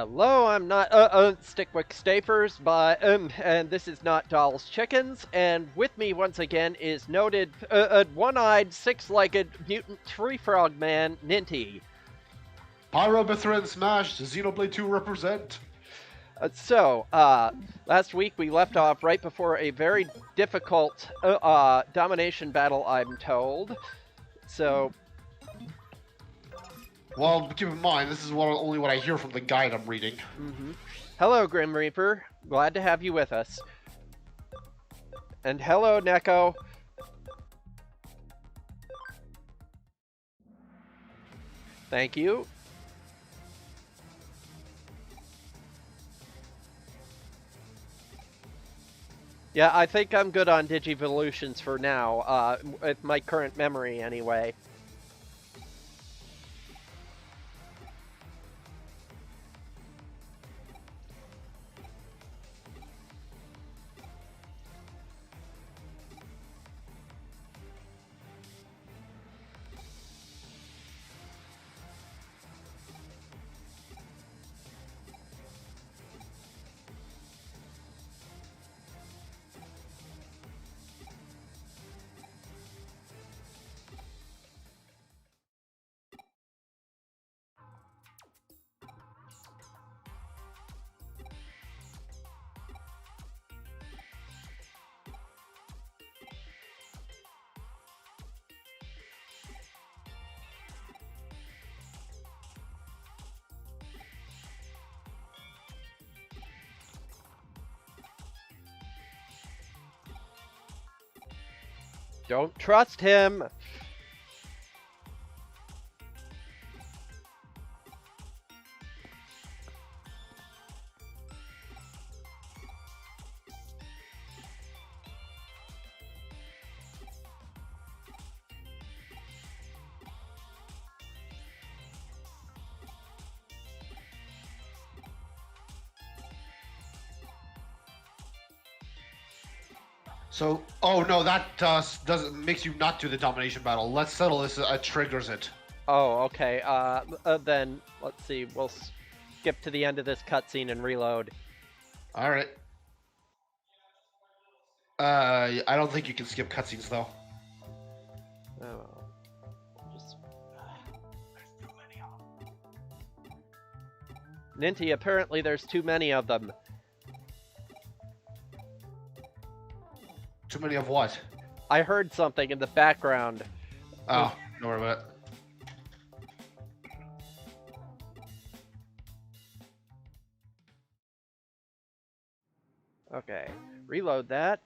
Hello, I'm not Stickwick Stapers, but and this is not Doll's Chickens, and with me once again is noted one-eyed, six-legged mutant tree frog man Ninty. Pyro Mithrin Smash, Xenoblade 2 represent. Last week we left off right before a very difficult domination battle, I'm told. So, Well, keep in mind, this is only what I hear from the guide I'm reading. Hello, Grim Reaper. Glad to have you with us. And hello, Neko. Thank you. Yeah, I think I'm good on Digivolutions for now, with my current memory anyway. Don't trust him! So, oh no, that doesn't makes you not do the domination battle. Let's settle this. Triggers it. Oh, okay. Then, let's see, we'll skip to the end of this cutscene and reload. All right. I don't think you can skip cutscenes though. Oh, just... Ninty, apparently there's too many of them. Too many of what? I heard something in the background. Oh, don't worry about it. Okay, reload that.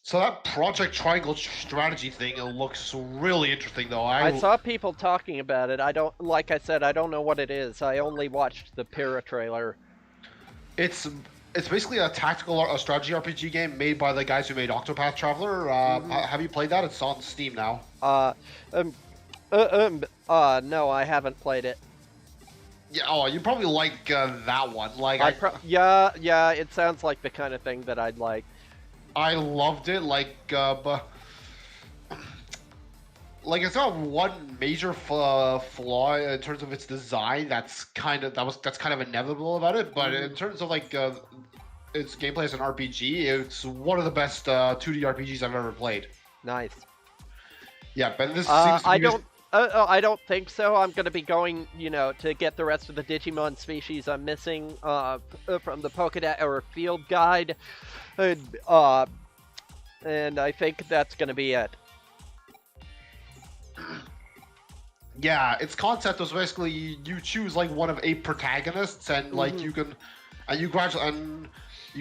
So that Project Triangle strategy thing, it looks really interesting though. I saw people talking about it. I don't, like I said, I don't know what it is. I only watched the Pyrrha trailer. It's basically a tactical strategy RPG game made by the guys who made Octopath Traveler. Have you played that? It's on Steam now. No, I haven't played it. Yeah, oh, you probably like that one. Like, yeah, it sounds like the kind of thing that I'd like. I loved it. But like it's got one major flaw in terms of its design. That's kind of inevitable about it. But in terms of like its gameplay as an RPG, it's one of the best 2D RPGs I've ever played. Nice. Yeah, but this seems to be I don't think so. I'm going to be going, to get the rest of the Digimon species I'm missing from the Pokédex or field guide. And I think that's going to be it. Yeah, its concept was basically you choose like one of 8 protagonists, and like you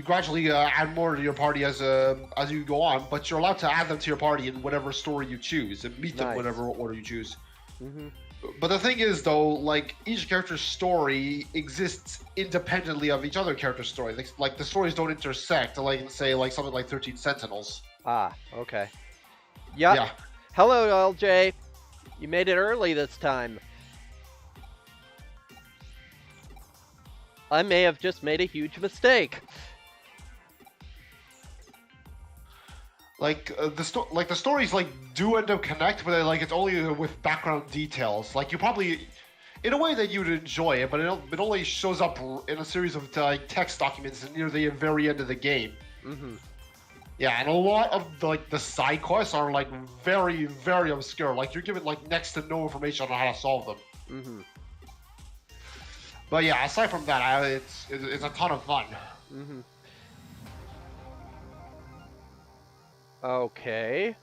gradually add more to your party as you go on. But you're allowed to add them to your party in whatever story you choose, and meet them in whatever order you choose. But the thing is, though, like each character's story exists independently of each other character's story. Like the stories don't intersect. Like say, like something like 13 Sentinels. Ah, okay. Yeah. Hello, LJ. You made it early this time. I may have just made a huge mistake. Like the stories like do end up connect, but like it's only with background details. Like you probably, in a way that you'd enjoy it, but it only shows up in a series of like text documents near the very end of the game. Mm-hmm. Yeah, and a lot of the side quests are like very, very obscure. Like you're given like next to no information on how to solve them. Mm-hmm. But yeah, aside from that, it's a ton of fun. Mm-hmm. Okay.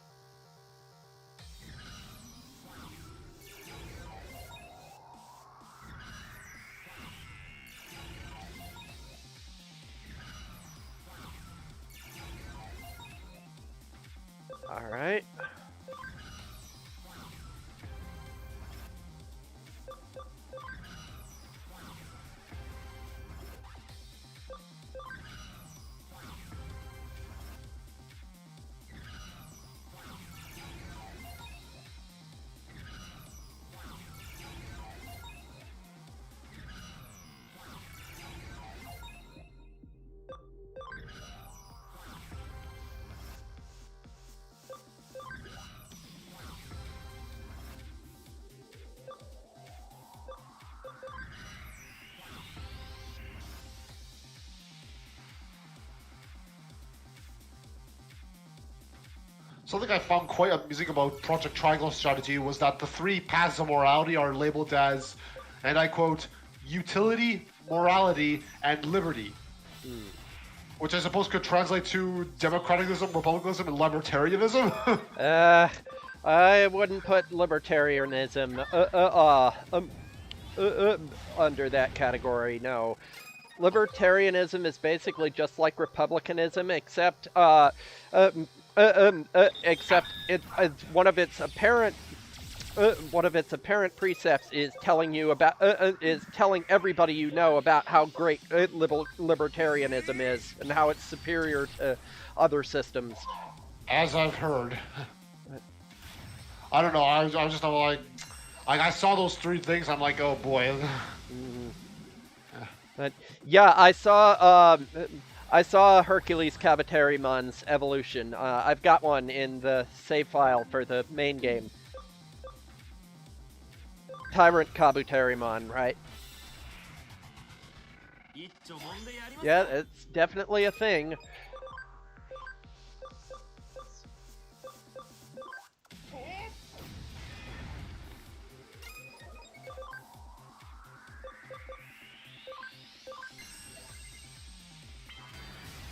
All right. Something I found quite amusing about Project Triangle Strategy was that the three paths of morality are labeled as, and I quote, utility, morality, and liberty. Which I suppose could translate to democraticism, republicanism, and libertarianism. I wouldn't put libertarianism under that category. No, libertarianism is basically just like republicanism, except except one of its apparent precepts is telling you about is telling everybody you know about how great libertarianism is and how it's superior to other systems. As I've heard. I don't know. I was just like I saw those three things. I'm like, oh boy. But yeah, I saw Hercules Kabutarimon's evolution. I've got one in the save file for the main game. Tyrant Kabutarimon, right? Yeah, it's definitely a thing.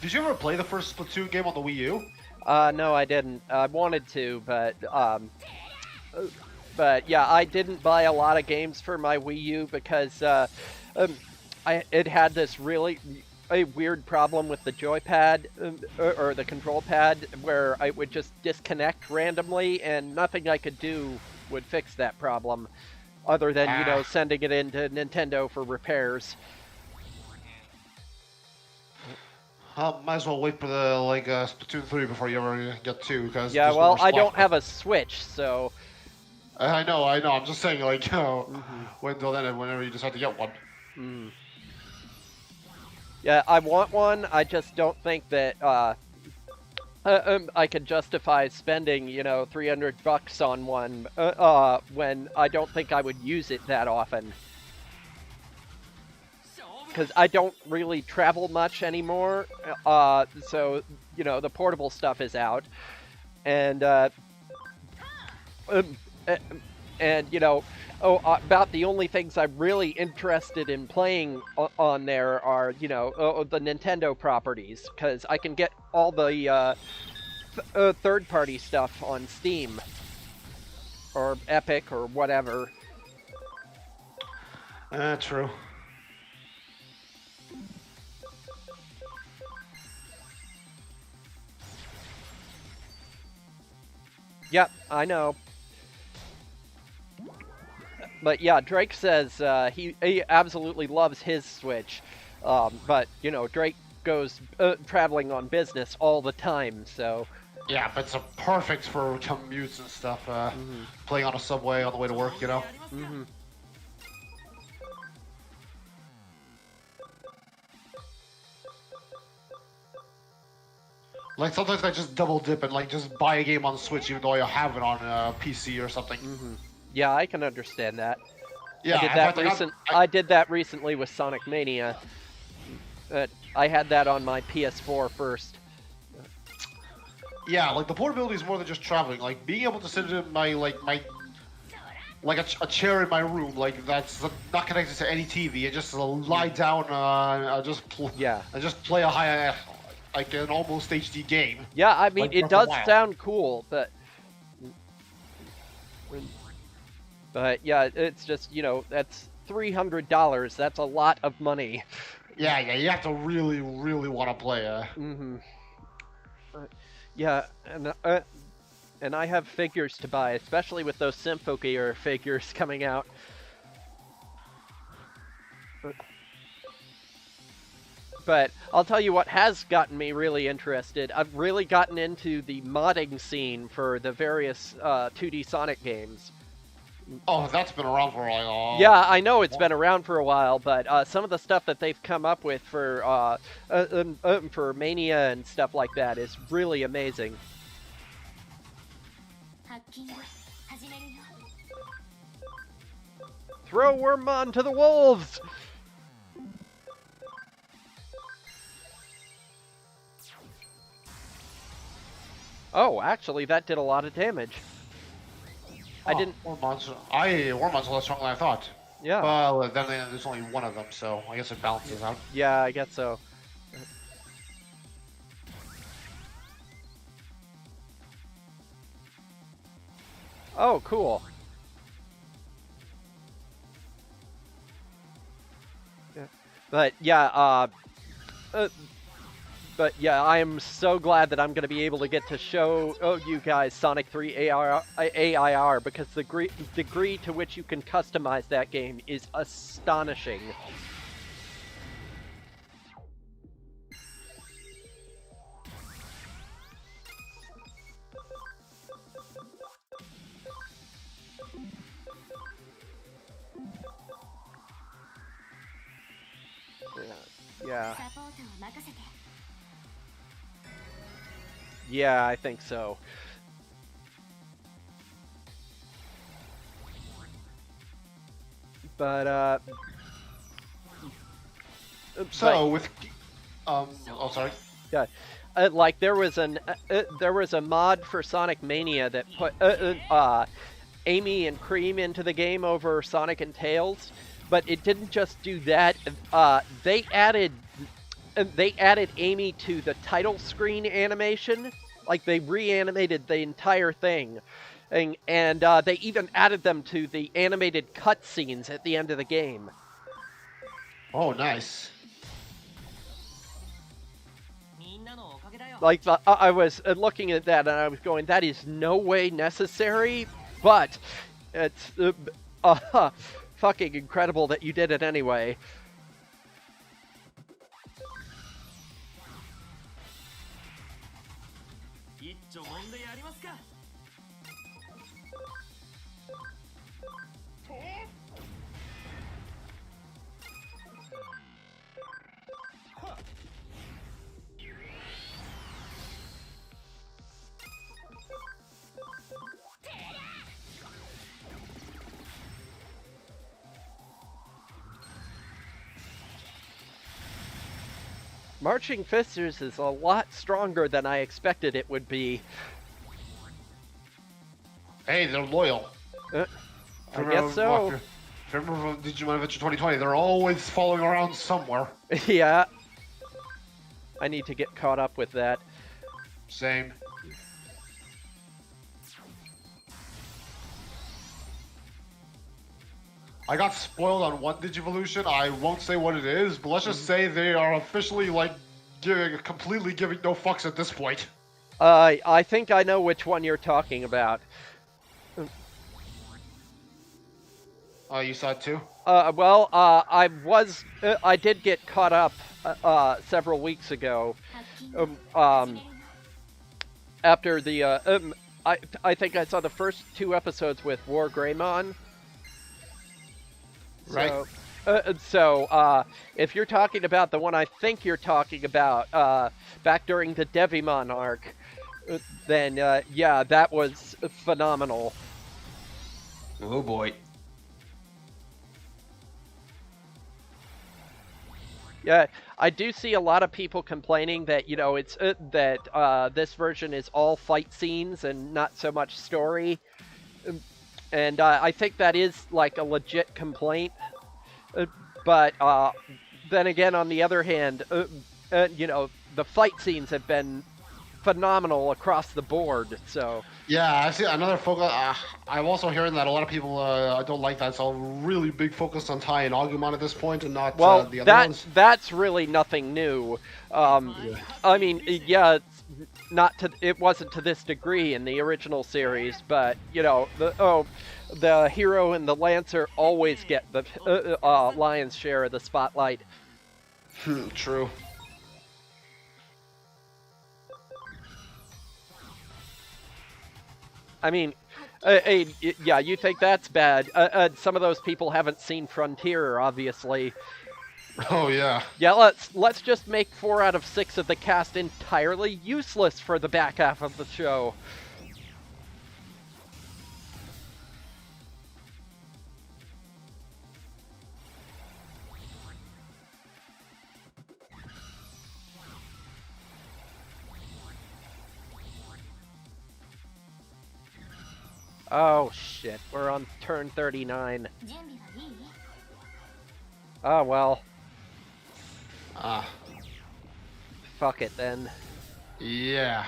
Did you ever play the first Splatoon game on the Wii U? No, I didn't. I wanted to, but yeah, I didn't buy a lot of games for my Wii U because it had this really a weird problem with the joypad or the control pad where I would just disconnect randomly, and nothing I could do would fix that problem, other than sending it into Nintendo for repairs. Might as well wait for the Splatoon 3 before you ever get 2, because yeah, well, I don't have a Switch, so. I know. I'm just saying, wait until then, whenever you decide to get one. Yeah, I want one. I just don't think that I could justify spending, $300 on one when I don't think I would use it that often. Because I don't really travel much anymore, so, the portable stuff is out. And, about the only things I'm really interested in playing on there are, the Nintendo properties, because I can get all the third-party stuff on Steam, or Epic, or whatever. True. Yep, I know. But yeah, Drake says he absolutely loves his Switch. But, Drake goes traveling on business all the time, so... Yeah, but it's perfect for commutes and stuff. Playing on a subway on the way to work, Like sometimes I just double dip and like just buy a game on Switch even though I have it on PC or something. Yeah, I can understand that. Yeah, I did that recently with Sonic Mania. I had that on my PS4 first. Yeah, like the portability is more than just traveling. Like being able to sit in my a chair in my room, like that's not connected to any TV, and just lie down, just play a high, like an almost HD game. Yeah, I mean like, it does sound cool, but yeah, it's just that's $300. That's a lot of money. Yeah, you have to really, really want to play. Yeah, and I have figures to buy, especially with those Symphogear figures coming out. But I'll tell you what has gotten me really interested. I've really gotten into the modding scene for the various 2D Sonic games. Oh, that's been around for a while. Yeah, I know it's been around for a while, but some of the stuff that they've come up with for Mania and stuff like that is really amazing. Throw Wormmon to the wolves! Oh, actually, that did a lot of damage. I didn't. Wormmon's a lot stronger than I thought. Yeah. Well, then there's only one of them, so I guess it balances out. Yeah, I guess so. Oh, cool. Yeah. But yeah, I am so glad that I'm going to be able to get to show you guys Sonic 3 AIR because the degree to which you can customize that game is astonishing. Yeah. Yeah, I think so. But oh, sorry. Yeah, like there was a mod for Sonic Mania that put Amy and Cream into the game over Sonic and Tails, but it didn't just do that. They added Amy to the title screen animation. Like they reanimated the entire thing, and they even added them to the animated cutscenes at the end of the game. Oh, nice. Like I was looking at that and I was going, that is no way necessary, but it's fucking incredible that you did it anyway. Marching Fisters is a lot stronger than I expected it would be. Hey, they're loyal. I guess so. If you remember from Digimon Adventure 2020, they're always following around somewhere. Yeah. I need to get caught up with that. Same. I got spoiled on one Digivolution. I won't say what it is, but let's just say they are officially like completely giving no fucks at this point. I think I know which one you're talking about. Oh, you saw it too? Well, I did get caught up several weeks ago. After the I think I saw the first 2 episodes with War Greymon. Right. if you're talking about the one I think you're talking about, back during the Devimon arc, then yeah, that was phenomenal. Oh boy. Yeah, I do see a lot of people complaining that it's that this version is all fight scenes and not so much story, and I think that is like a legit complaint. But then again, on the other hand, the fight scenes have been phenomenal across the board. So Yeah, I see another focus. I'm also hearing that a lot of people don't like that. So really big focus on Tai and Agumon at this point, and not well, the other ones. that's really nothing new. Yeah. I mean, yeah, it wasn't to this degree in the original series, but the hero and the lancer always get the lion's share of the spotlight. True. I mean, yeah, you think that's bad? Some of those people haven't seen Frontier, obviously. Oh yeah. Yeah, let's just make 4 out of 6 of the cast entirely useless for the back half of the show. Oh shit, we're on turn 39. Oh well. Ah. Fuck it then. Yeah.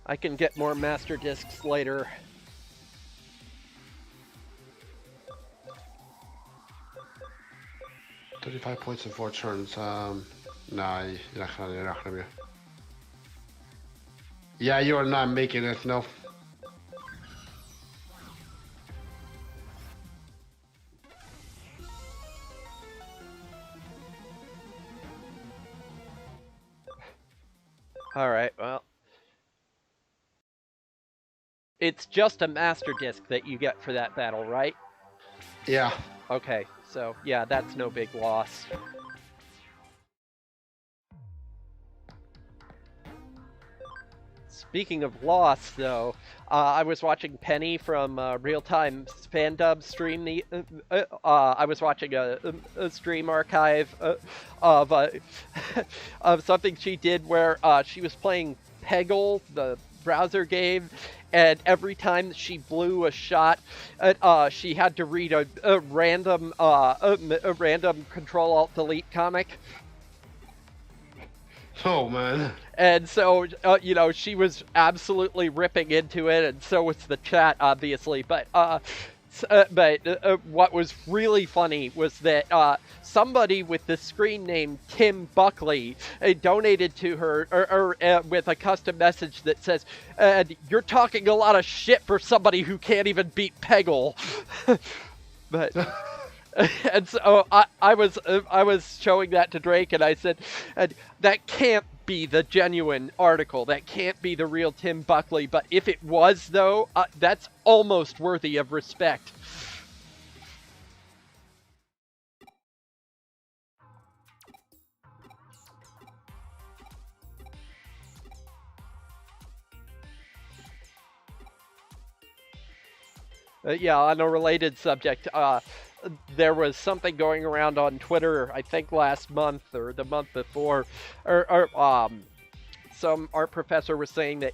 I can get more master discs later. $35 points in 4 turns. Nah, you're not gonna be. Yeah, you are not making it. No. Alright, well. It's just a master disc that you get for that battle, right? Yeah. Okay, so yeah, that's no big loss. Speaking of loss, though, I was watching Penny from Real Time Spandub stream. I was watching a stream archive of of something she did where she was playing Peggle, the browser game, and every time she blew a shot, she had to read a random Control Alt Delete comic. Oh man. And so, she was absolutely ripping into it, and so was the chat, obviously. But what was really funny was that somebody with the screen name Tim Buckley donated to her or with a custom message that says, "You're talking a lot of shit for somebody who can't even beat Peggle." But. And so I was showing that to Drake, and I said, that can't be the genuine article. That can't be the real Tim Buckley. But if it was, though, that's almost worthy of respect. Yeah, on a related subject, there was something going around on Twitter, I think last month or the month before, or some art professor was saying that,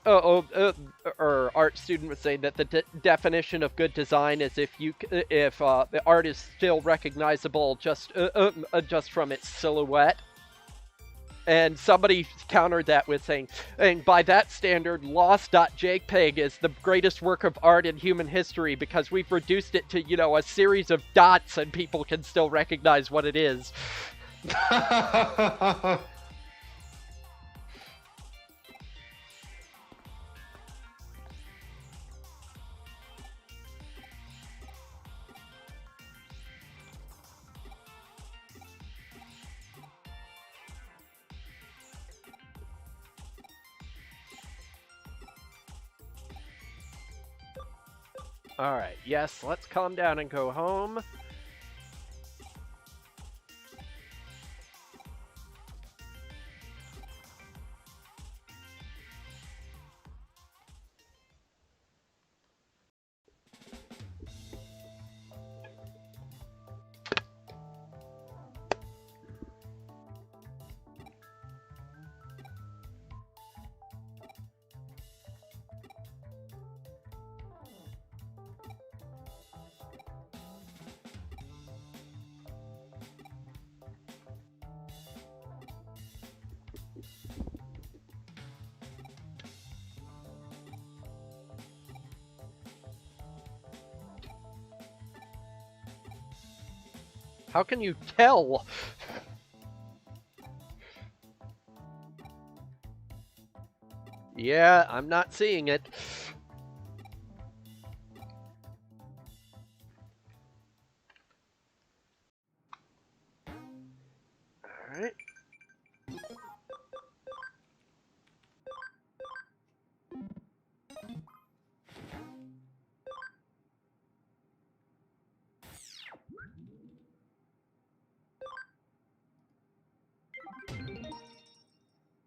or art student was saying that the definition of good design is if the art is still recognizable just from its silhouette. And somebody countered that with saying, and by that standard, Lost.jpg is the greatest work of art in human history because we've reduced it to, a series of dots and people can still recognize what it is. Alright, yes, let's calm down and go home. How can you tell? Yeah, I'm not seeing it. Alright.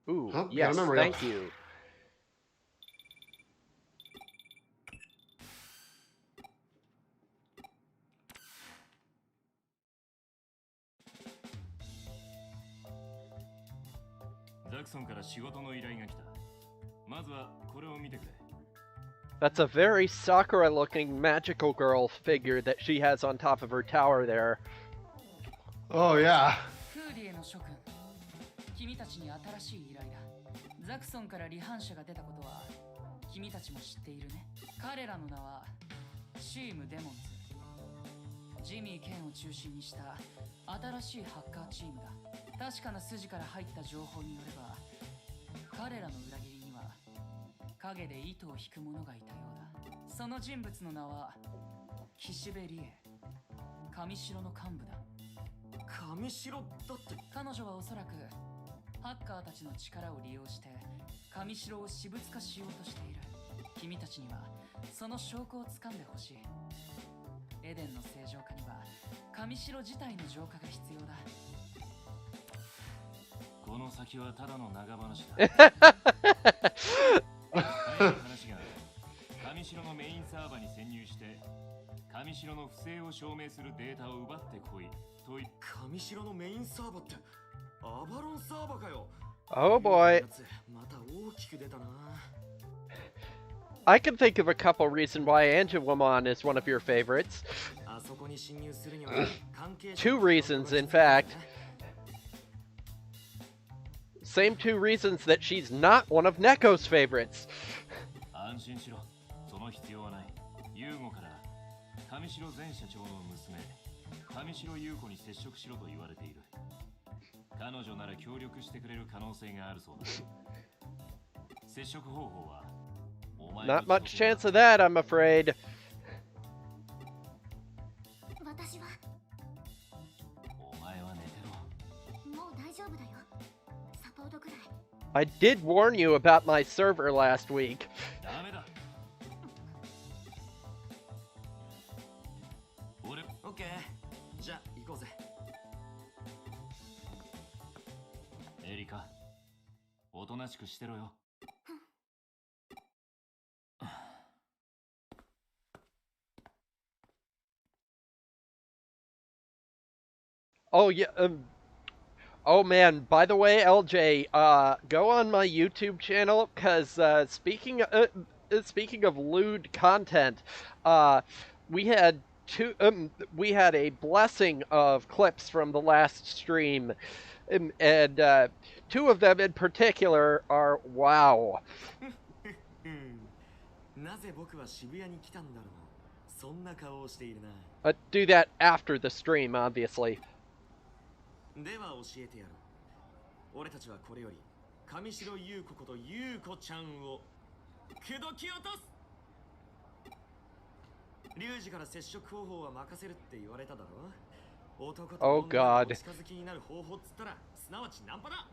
Ooh, Huh? You got a yes, memory up. thank you. That's a very Sakura-looking magical girl figure that she has on top of her tower there. Oh, yeah. 君たちに新しい依頼だ。ザクソンから離反者が出たことは君たちも知っているね。彼らの名はチームデモンズ。ジミー・ケンを中心にした新しいハッカーチームだ。確かな筋から入った情報によれば、彼らの裏切りには影で糸を引く者がいたようだ。その人物の名は岸辺理恵、上城の幹部だ。上城だって？彼女はおそらくハッカーたちの力を利用して上城を私物化しようとしている。君たちにはその証拠をつかんでほしい。エデンの正常化には上城自体の浄化が必要だ。この先はただの長話だ。話が上城のメインサーバーに潜入して上城の不正を証明するデータを奪ってこいと言っ。上城のメインサーバーってアバロンサーバーかよ。Oh boy. また大きく出たな。I can think of a couple reasons why Angelwomon is one of your favorites. あそこに侵入するには関係者 Two reasons, in fact. Same two reasons that she's not one of Neko's favorites. 安心しろ。その必要はない。ユーゴから上城前社長の娘、上城優子に接触しろと言われている。彼女なら協力してくれる可能性があるそうだ。接触方法はお前 Not much chance of that, I'm afraid. 私はお前は寝てろ。もう大丈夫だよ。サポートくらい。I did warn you about my server last week. ダメだ。俺、オッケー。じゃあ行こうぜ。エリカ、おとなしくしてろよ。Oh yeah. Oh man. By the way, LJ, go on my YouTube channel because speaking of lewd content, we had we had a blessing of clips from the last stream, and two of them in particular are wow. なぜ僕は渋谷に来たんだろう。そんな顔をしているな。Do that after the stream, obviously. では教えてやろう。俺たちはこれより上白優子こと優子ちゃんを口説き落とす。リュウジから接触方法は任せるって言われただろ。男と女がお近づきになる方法っつったらすなわちナンパだ。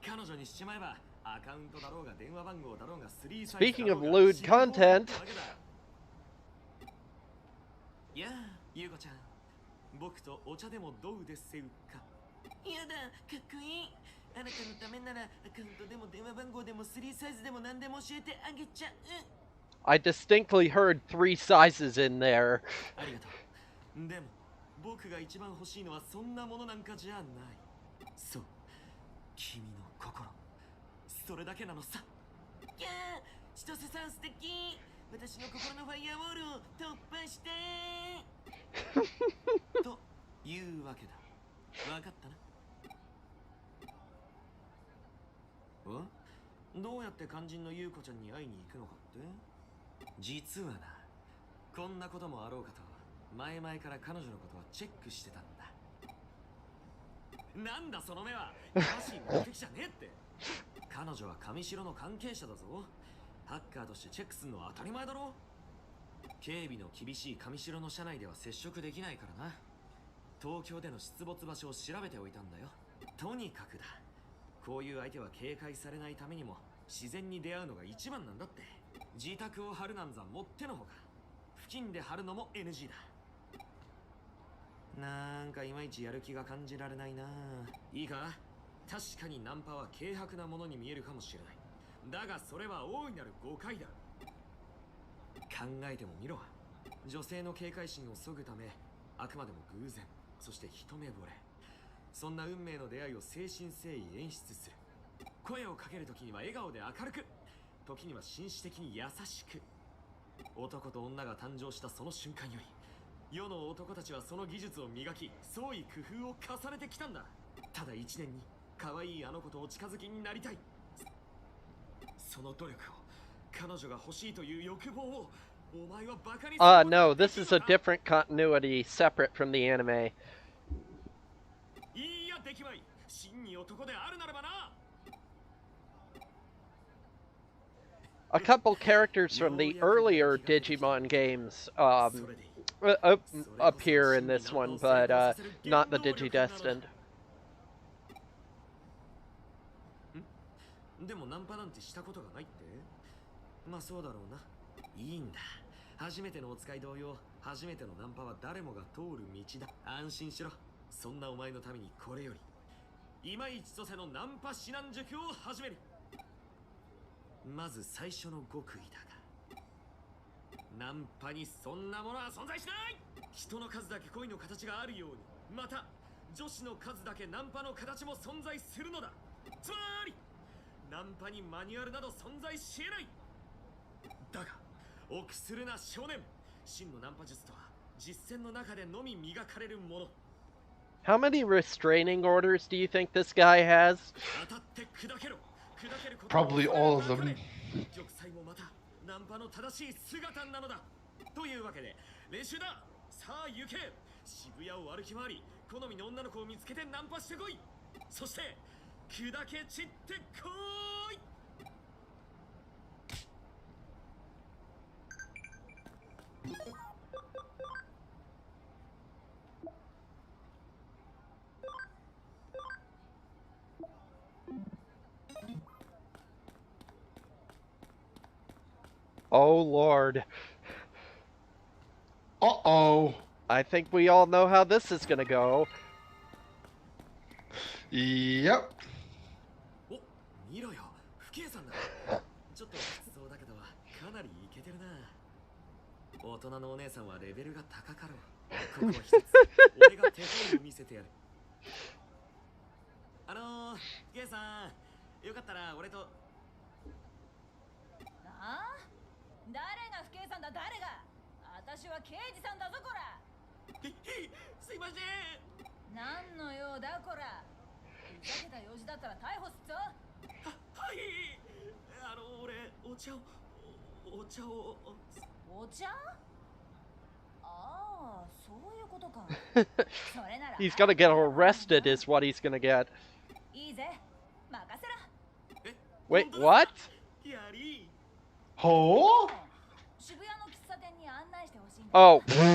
彼女にしちまえばアカウントだろうが電話番号だろうが3 Speaking of lewd content. いやあ、ゆうこちゃん、僕とお茶でもどうですせうか。やだ、かっこいい。あなたのためならアカウントでも電話番号でも3サイズでも何でも教えてあげちゃう。I distinctly heard 3 sizes in there. ありがとう。でも僕が一番欲しいのはそんなものなんかじゃない。そう、君の心、それだけなのさ。いやー、千歳さん素敵。私の心のファイヤーウォールを突破してというわけだ。わかったな。どうやって肝心の優子ちゃんに会いに行くのかって？実はな、こんなこともあろうかと前々から彼女のことはチェックしてたんだ。なんだその目は。やましい目的じゃねえって。彼女は上城の関係者だぞ。ハッカーとしてチェックするのは当たり前だろ。警備の厳しい上城の社内では接触できないからな。東京での出没場所を調べておいたんだよ。とにかくだ、こういう相手は警戒されないためにも自然に出会うのが一番なんだって。自宅を張るなんざもってのほか、付近で張るのも NG だ。なんかいまいちやる気が感じられないな。いいか、確かにナンパは軽薄なものに見えるかもしれない。だがそれは大いなる誤解だ。考えてもみろ。女性の警戒心を削ぐため、あくまでも偶然、そして一目惚れ、そんな運命の出会いを誠心誠意演出する。声をかけるときには笑顔で明るく、時には紳士的に優しく。男と女が誕生したその瞬間より、世の男たちはその技術を磨き、創意工夫を重ねてきたんだ。ただ一年に可愛いあの子とお近づきになりたい。その努力を、彼女が欲しいという欲望を、お前はバカにする。No, this is a different continuity separate from the anime. いや、できまい。真に男であるならばな。A couple characters from the earlier Digimon games appear in this one, but not the Digidestined. でもナンパなんてしたことがないって。まあそうだろうな。いいんだ。初めてのお使い同様、初めてのナンパは誰もが通る道だ。安心しろ。そんなお前のためにこれより今一千歳のナンパ指南塾を始める。まず最初の極意だが、ナンパにそんなものは存在しない。人の数だけ恋の形があるように、また女子の数だけナンパの形も存在するのだ。つまりナンパにマニュアルなど存在し得ない。だが臆するな少年、真のナンパ術とは実践の中でのみ磨かれるもの。 How many restraining orders do you think this guy has? Probably all of them. 玉砕もまたナンパの正しい姿なのだ。というわけで練習だ。さあ行け。渋谷を歩き回り、好みの女の子を見つけてナンパしてこい。そして砕け散ってこい。Oh Lord. Uh-oh. I think we all know how this is gonna go. Yep. お、見ろよ、不敬さんだ。ちょっときつそうだけどかなりイケてるな。大人のお姉さんはレベルが高かろう。ここは一つ俺が手本を見せてやる。不敬さん、よかったら俺と。ああ、誰が不敬さんだ。誰が。私は刑事さんだぞこら。すいません。何の用だこら。ふざけた用事だったら逮捕すっぞ。はい。俺お茶を。お茶？ああ、そういうことか。それなら He's gonna get arrested is what he's gonna get. いいぜ、任せろ。Wait, what? やり。ほう？渋谷の喫茶店に案内してほしいんだ。Oh. おまわ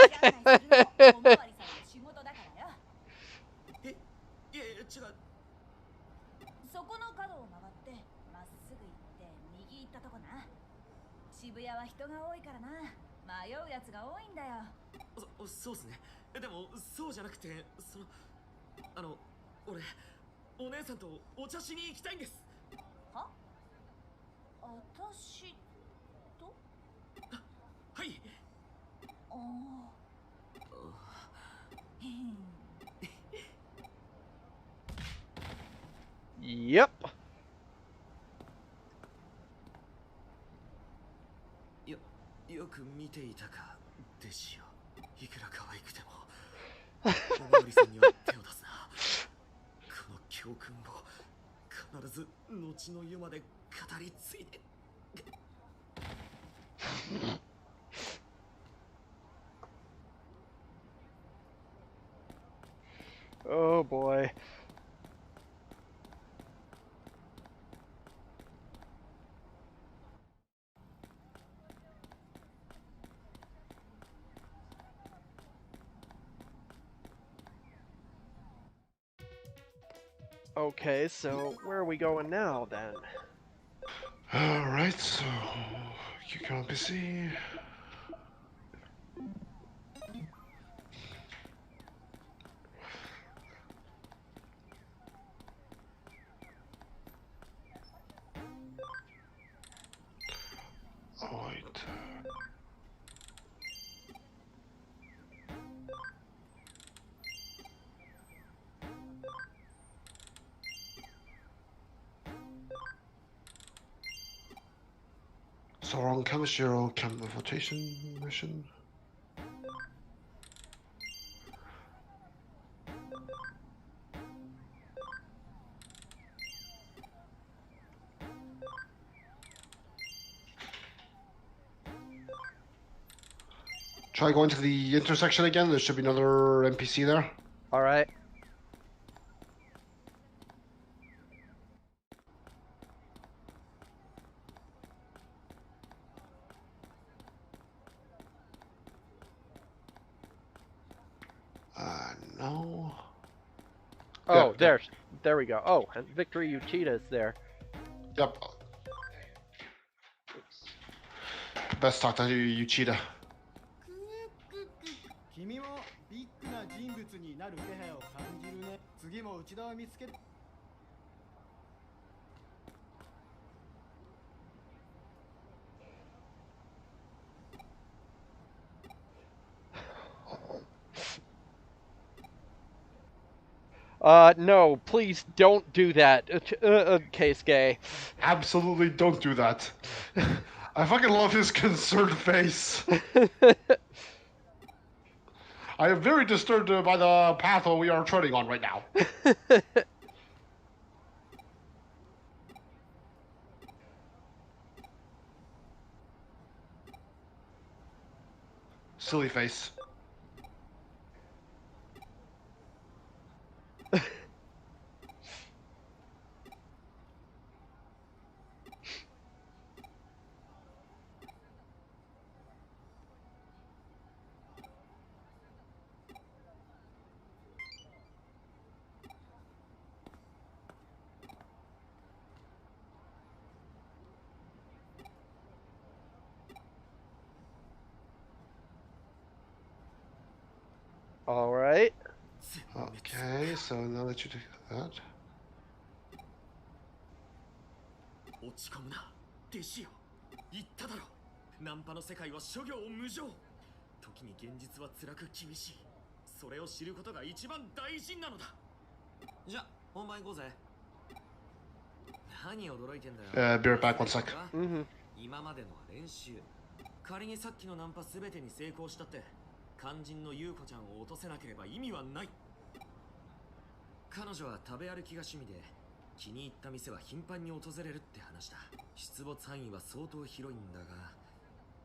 りさんの仕事だからよ。いや違う。そこの角を曲がってまっすぐ行って右行ったとこな。渋谷は人が多いからな。迷うやつが多いんだよ。そうっすね。でもそうじゃなくて、俺お姉さんとお茶しに行きたいんです。は？私と？はい。ああ。Yep. よく見ていたか、弟子よ。いくら可愛くてもおまわりさんには手を出すな。この教訓を必ず後の世まで語り継いで。Oh boy. Okay, so where are we going now then? Alright, so you can PC. Oh, wait. So we're on chemistry or chem flotation mission. Try going to the intersection again. There should be another NPC there. All right. No. Oh, Yeah, there we go. Oh, and Victory Uchida is there. Yep. Best talk to Uchida. 君もビッグな人物になる気配を感じるね。次も内田を見つける。No, please don't do that, Keisuke. Absolutely don't do that. I fucking love his concerned face. I am very disturbed by the path we are treading on right now. Silly face. All right. Okay, so now that you do that. 落ち込むな、弟子よ。言っただろ。ナンパの世界は諸行無常。時に現実は辛く厳しい。それを知ることが一番大事なのだ。じゃ、本番行こうぜ。何驚いてんだよ。Be right back, one sec. 今までのは練習。仮にさっきのナンパすべてに成功したって、肝心の優子ちゃんを落とせなければ意味はない。彼女は食べ歩きが趣味で、気に入った店は頻繁に訪れるって話だ。出没範囲は相当広いんだが、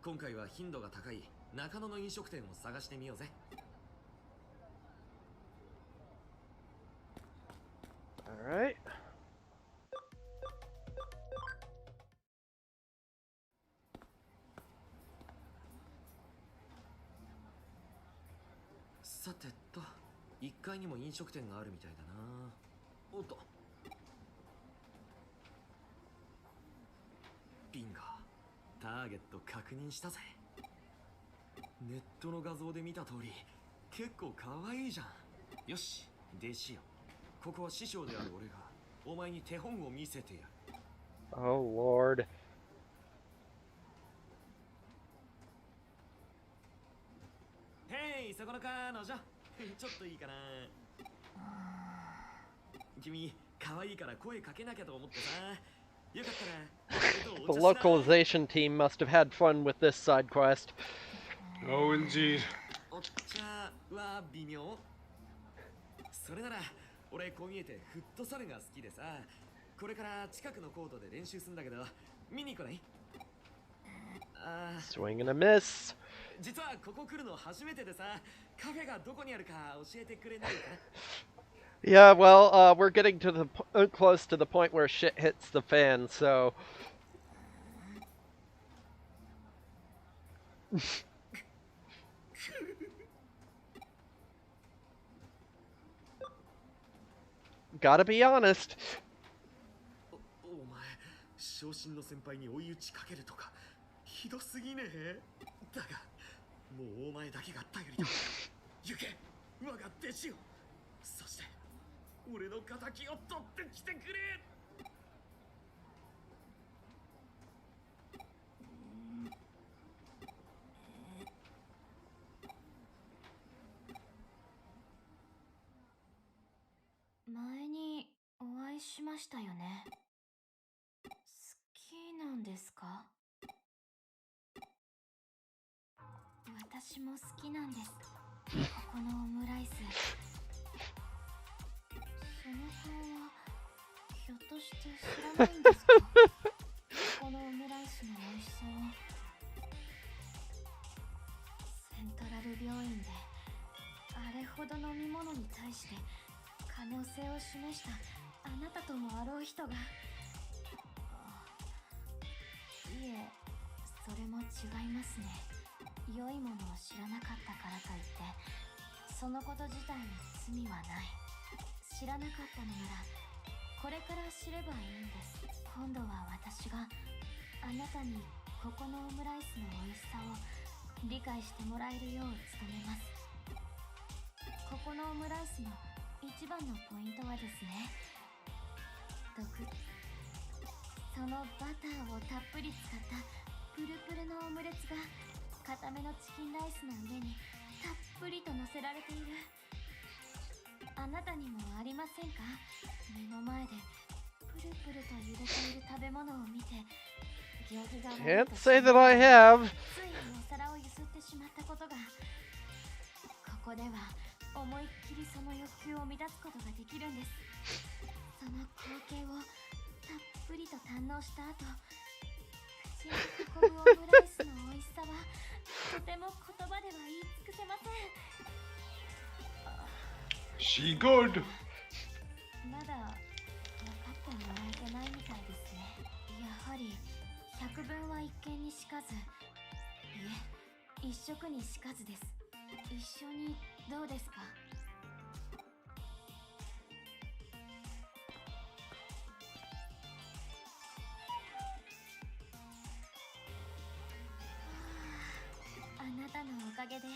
今回は頻度が高い中野の飲食店を探してみようぜ。All right. さてと、1階にも飲食店があるみたいだな。おっと。ビンゴ。ターゲット確認したぜ。ネットの画像で見た通り結構可愛いじゃん。よし、弟子よ。ここは師匠である俺がお前に手本を見せてやる。 Oh Lord. へい、そこの彼女ちょっといいかな。君可愛いから声かけなきゃと思ってさ。よかったら The localization team must have had fun with this side quest. Oh, indeed. お茶は微妙。それなら俺こう見えてフットサルが好きでさ、これから近くのコートで練習するんだけど見に来ない？ Swing and a miss. 実はここ来るの初めてでさ、カフェがどこにあるか教えてくれないかな？ Yeah, well, we're getting to the close to the point where shit hits the fan, so. Gotta be honest. お前、昇進の先輩に追い打ちかけるとかひどすぎねえ？だがもうお前だけが頼りだ。行け、我が弟子よ。そして俺の仇を取ってきてくれ。前にお会いしましたよね。好きなんですか？私も好きなんです。ここのオムライス。その顔はひょっとして知らないんですか？このオムライスの美味しさを。セントラル病院であれほど飲み物に対して可能性を示したあなたともあろう人が。いえ、それも違いますね。良いものを知らなかったからといってそのこと自体に罪はない。知らなかったのならこれから知ればいいんです。今度は私があなたにここのオムライスの美味しさを理解してもらえるよう努めます。ここのオムライスの一番のポイントはですね、そのバターをたっぷり使ったプルプルのオムレツが固めのチキンライスの上にたっぷりと乗せられている。あなたにもありませんか？目の前でプルプルと揺れている食べ物を見て行儀が悪い Can't と say that I have. ついにお皿をゆすってしまったことが。ここでは思いっきりその欲求を満たすことができるんです。その光景をたっぷりと堪能した後、口に運ぶオムライスの美味しさはとても言葉では言い尽くせません。She good. まだ分かってもらえてないみたいですね。やはり百聞は一見にしかず、いえ、一食にしかずです。一緒にどうですか？あなたのおかげで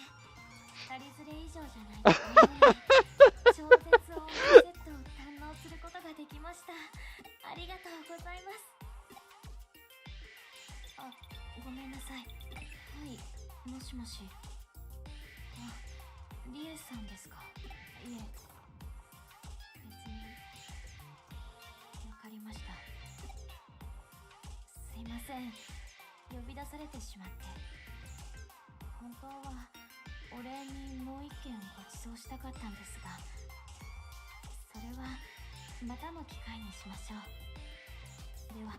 2人連れ以上じゃないと思えない超絶オムセットを堪能することができました。ありがとうございます。あ、ごめんなさい。はい、もしもし。あ、リエさんですか？いえ、別に。わかりました。すいません、呼び出されてしまって。本当はお礼にもう一件ご馳走したかったんですが、それはまたの機会にしましょう。では。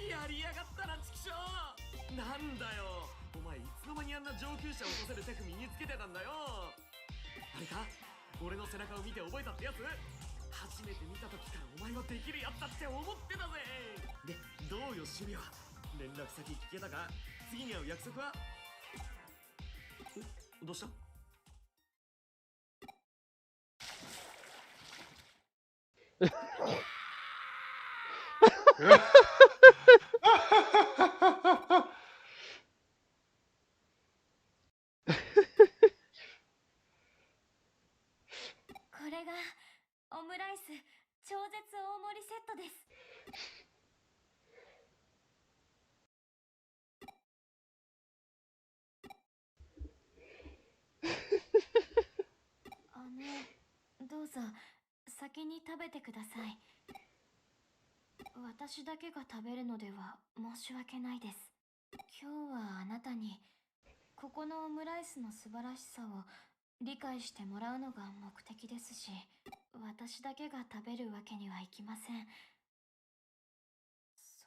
やりやがったな、チキショー。なんだよ、お前いつの間にあんな上級者を落とせるテク身につけてたんだよ。あれか、俺の背中を見て覚えたってやつ？初めて見た時からお前はできるやつだって思ってたぜ。で、どうよ趣味は？連絡先聞けたか？次に会う約束は？どうしたオムライス超絶大盛りセットです。どうぞ先に食べてください。私だけが食べるのでは申し訳ないです。今日はあなたにここのオムライスの素晴らしさを理解してもらうのが目的ですし、私だけが食べるわけにはいきません。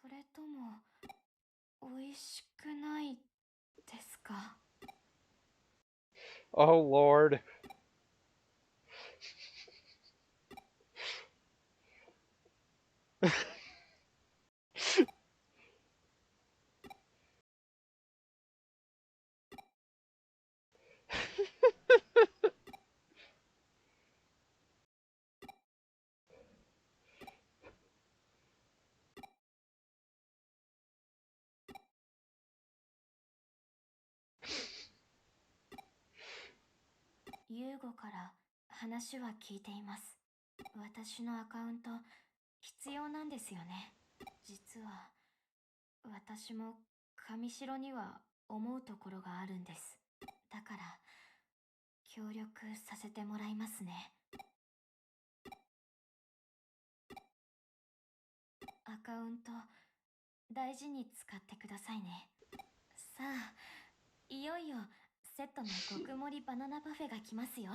それとも美味しくないですか？ Oh Lord.ユーゴから話は聞いています。私のアカウント必要なんですよね。実は私も上白には思うところがあるんです。だから協力させてもらいますね。アカウント大事に使ってくださいね。さあ、いよいよセットの極盛りバナナパフェが来ますよ。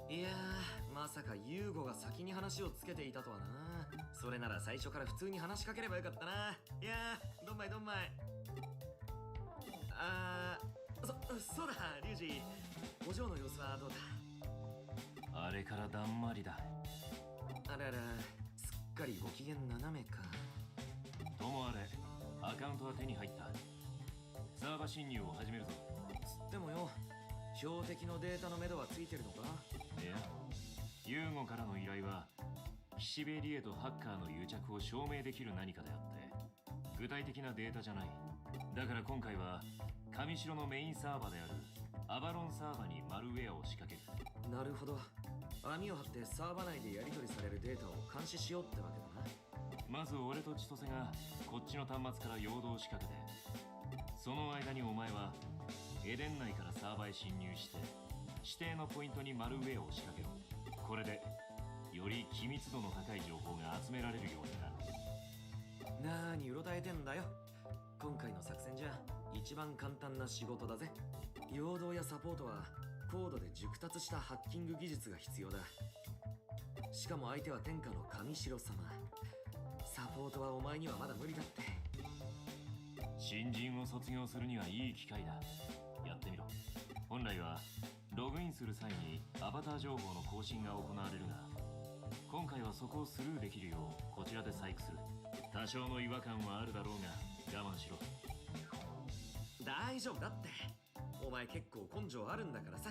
いやー、まさかユーゴが先に話をつけていたとはな。それなら最初から普通に話しかければよかったな。いやー、どんまいどんまい。そうだ、リュウジ。お嬢の様子はどうだ？あれからだんまりだ。あらら、すっかりご機嫌斜めか。ともあれ、アカウントは手に入った。サーバー侵入を始めるぞ。つってもよ、標的のデータの目処はついてるのか？いや、ユーゴからの依頼は岸辺理恵とハッカーの癒着を証明できる何かであって具体的なデータじゃない。だから今回は上白のメインサーバーであるアバロンサーバーにマルウェアを仕掛ける。なるほど。網を張ってサーバー内でやり取りされるデータを監視しようってわけだな。まず俺と千歳がこっちの端末から陽動を仕掛けて、その間にお前はエデン内からサーバーへ侵入して指定のポイントにマルウェアを仕掛けろ。これでより機密度の高い情報が集められるようになる。なーにうろたえてんだよ。今回の作戦じゃ一番簡単な仕事だぜ。陽動やサポートは高度で熟達したハッキング技術が必要だ。しかも相手は天下の上白様。サポートはお前にはまだ無理だって。新人を卒業するにはいい機会だ。やってみろ。本来はログインする際にアバター情報の更新が行われるが、今回はそこをスルーできるようこちらで細工する。多少の違和感はあるだろうが我慢しろ。大丈夫だって。お前結構根性あるんだからさ。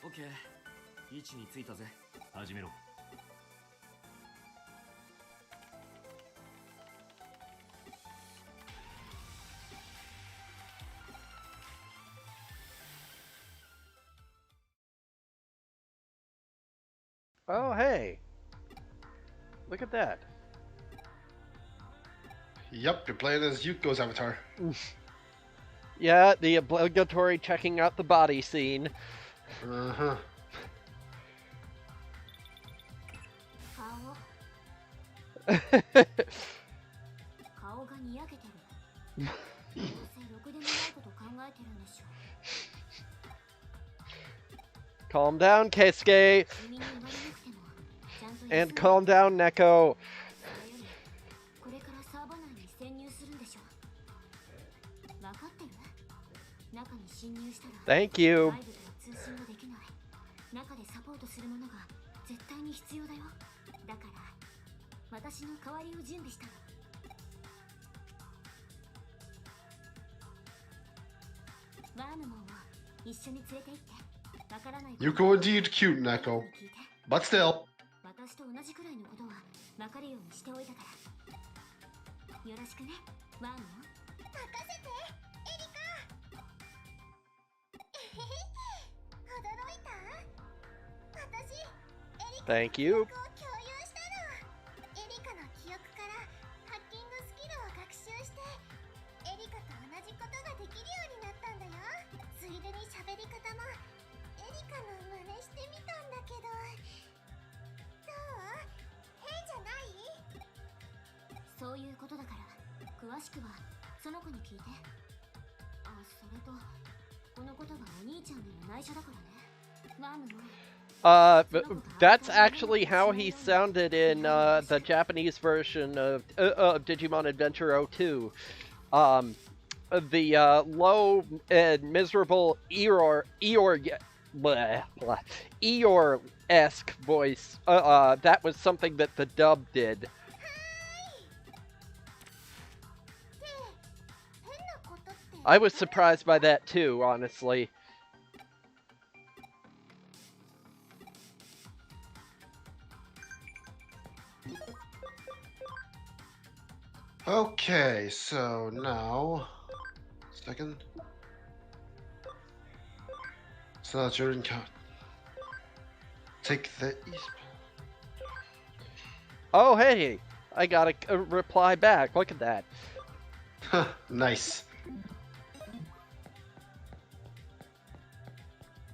オッケー、位置についたぜ。始めろ。Oh, hey. Look at that. Yep, you're playing as Yuko's avatar. Yeah, the obligatory checking out the body scene. Uh-huh. 顔がにやけてる。どうせろくでもないこと考えてるんでしょ。 Calm down, Keisuke. 君に言われなくてもちゃんと And calm down, Neko. これからサーバー内に潜入するんでしょ。Thank you. 中でサポートするものが絶対に必要だよ。だから私の代わりを準備したの。ワームモンを一緒に連れて行って。わからない。Yuko indeed cute, Neko. But still. 私と同じくらいのことはわかるようにしておいたから。よろしくね、ワームモン。任せて、エリカ。驚いた？Thank you. そういうことだから詳しくはその子に聞いて。あ、それとこのことがお兄ちゃんにも内緒だからね。ワームも。That's actually how he sounded in the Japanese version of Digimon Adventure 02. The low and miserable Eeyore-esque voice. That was something that the dub did. I was surprised by that too, honestly. Okay, so now... Second. So that's your encounter. Take the east. Oh, hey! I got a reply back. Look at that. Nice.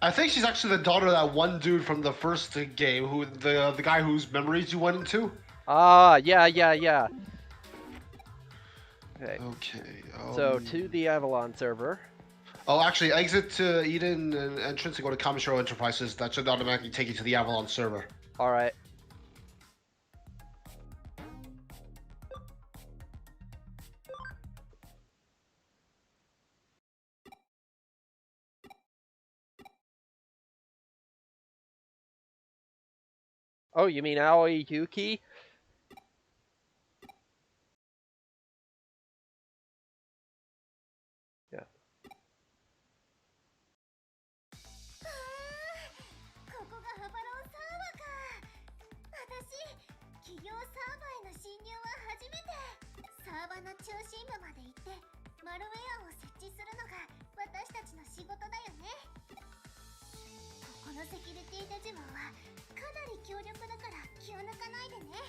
I think she's actually the daughter of that one dude from the first game, who the guy whose memories you went into. Ah, yeah. Okay. Okay. So to the Avalon server. Oh, actually, exit to Eden and entrance and go to Kamishiro Enterprises. That should automatically take you to the Avalon server. All right. Oh, you mean Aoi Yuki? Yeah. ここがハバロンサーバーか。私、企業サーバーへの侵入は初めて。サーバーの中心部まで行ってマルウェアを設置するのが私たちの仕事だよね。ここのセキュリティデジモンはかなり強力だから気を抜かないでね。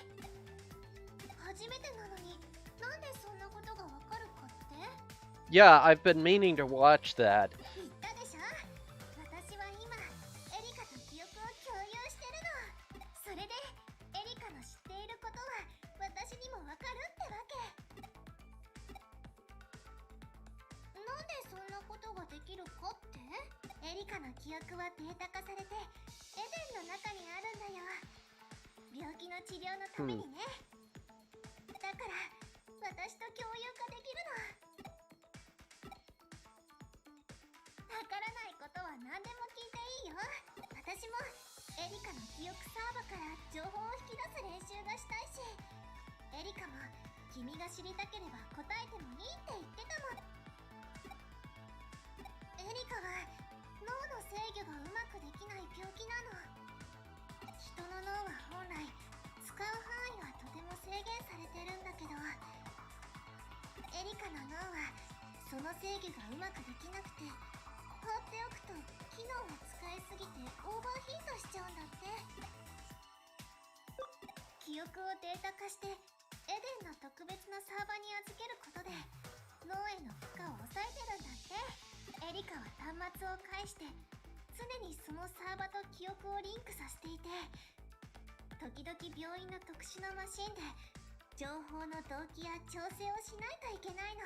初めてなのになんでそんなことがわかるかって？ Yeah, I've been meaning to watch that. 言ったでしょ。私は今エリカと記憶を共有してるの。それでエリカの知っていることは私にもわかるってわけ。なんでそんなことができるかって？エリカの記憶はデータ化されてエデンの中にあるんだよ。病気の治療のためにね。だから私と共有化できるの。わからないことは何でも聞いていいよ。私もエリカの記憶サーバーから情報を引き出す練習がしたいし、エリカも君が知りたければ答えてもいいって言ってたもん。エリカは脳の制御がうまくできない病気なの。人の脳は本来使う範囲はとても制限されてるんだけど、エリカの脳はその制御がうまくできなくて、放っておくと機能を使いすぎてオーバーヒートしちゃうんだって。記憶をデータ化してエデンの特別なサーバーに預けることで脳への負荷を抑えてるんだって。エリカは端末を介して常にそのサーバーと記憶をリンクさせていて、時々病院の特殊なマシンで情報の同期や調整をしないといけないの。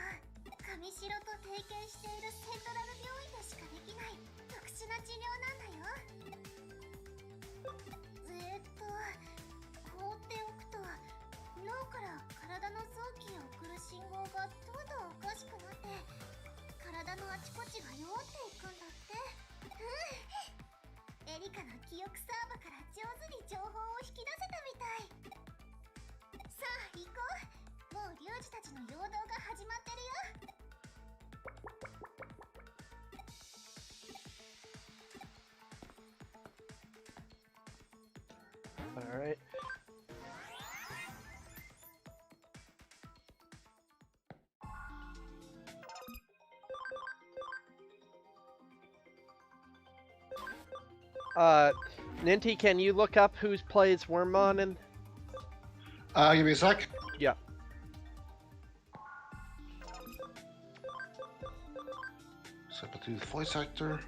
上城と提携しているセントラル病院でしかできない特殊な治療なんだよ。放っておくと脳から体の臓器へ送る信号がどんどんおかしくなって、ちこちが弱っていくんだって。エリカの記憶サーバから上手に情報を引き出せたみたい。さあ行こう。もうリュウジたちの陽動が始まってるよ。All right. Ninty, can you look up who plays Wormmon and? Give me a sec. Yeah. So I do the voice actor.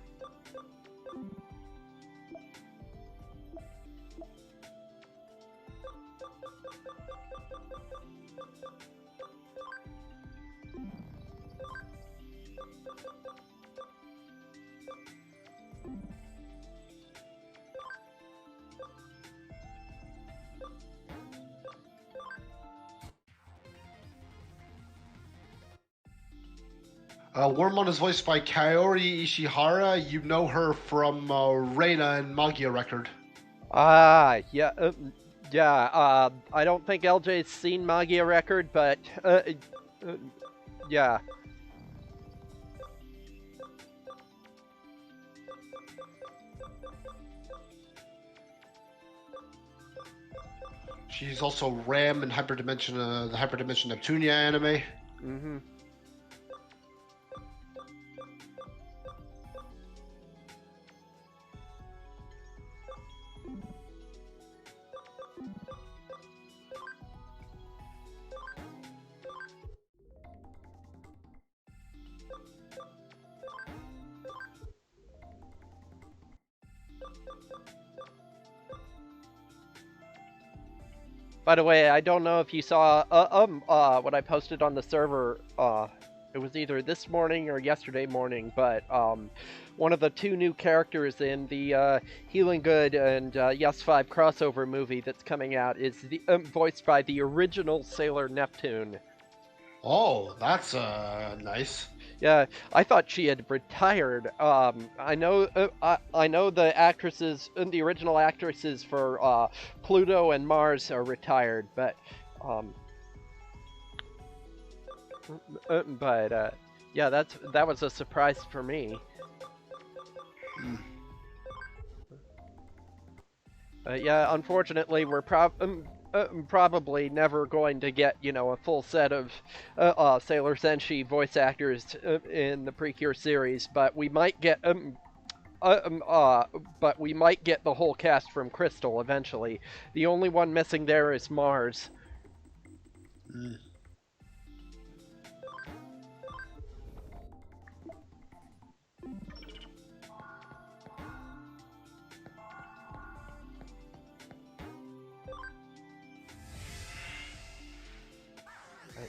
Wormmon is voiced by Kaori Ishihara. You know her from Reina and Magia Record. Ah, yeah, yeah. I don't think LJ's seen Magia Record, but yeah. She's also Ram in Hyperdimension, the Hyperdimension Neptunia anime. Mm-hmm. By the way, I don't know if you saw what I posted on the server. It was either this morning or yesterday morning, but one of the two new characters in the Healing Good and Yes 5 crossover movie that's coming out is voiced by the original Sailor Neptune. Oh, that's nice. Yeah, I thought she had retired. I know the actresses, the original actresses for Pluto and Mars are retired, but yeah, that was a surprise for me. Yeah, unfortunately, we're probably never going to get, a full set of Sailor Senshi voice actors in the Precure series, but we might get the whole cast from Crystal eventually. The only one missing there is Mars.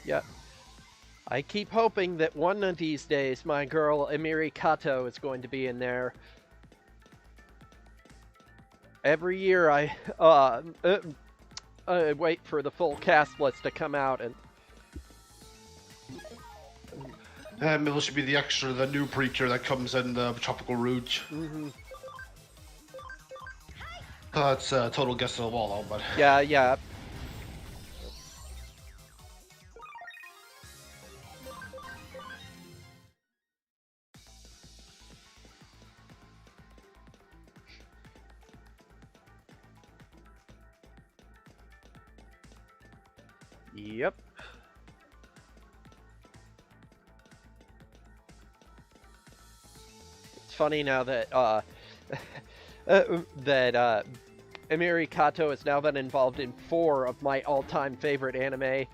Yeah. I keep hoping that one of these days my girl Emiri Kato is going to be in there. Every year I wait for the full cast list to come out and maybe it should be the new Precure that comes in the Tropical Rouge. Mm-hmm. That's a total guess of the wall, though, but... Yeah. Yep. It's funny now that Emiri Kato has now been involved in 4 of my all-time favorite anime.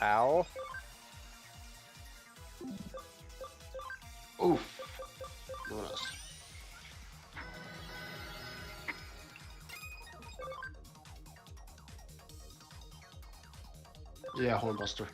Ow. Oof. What else? Yeah, Hornbuster.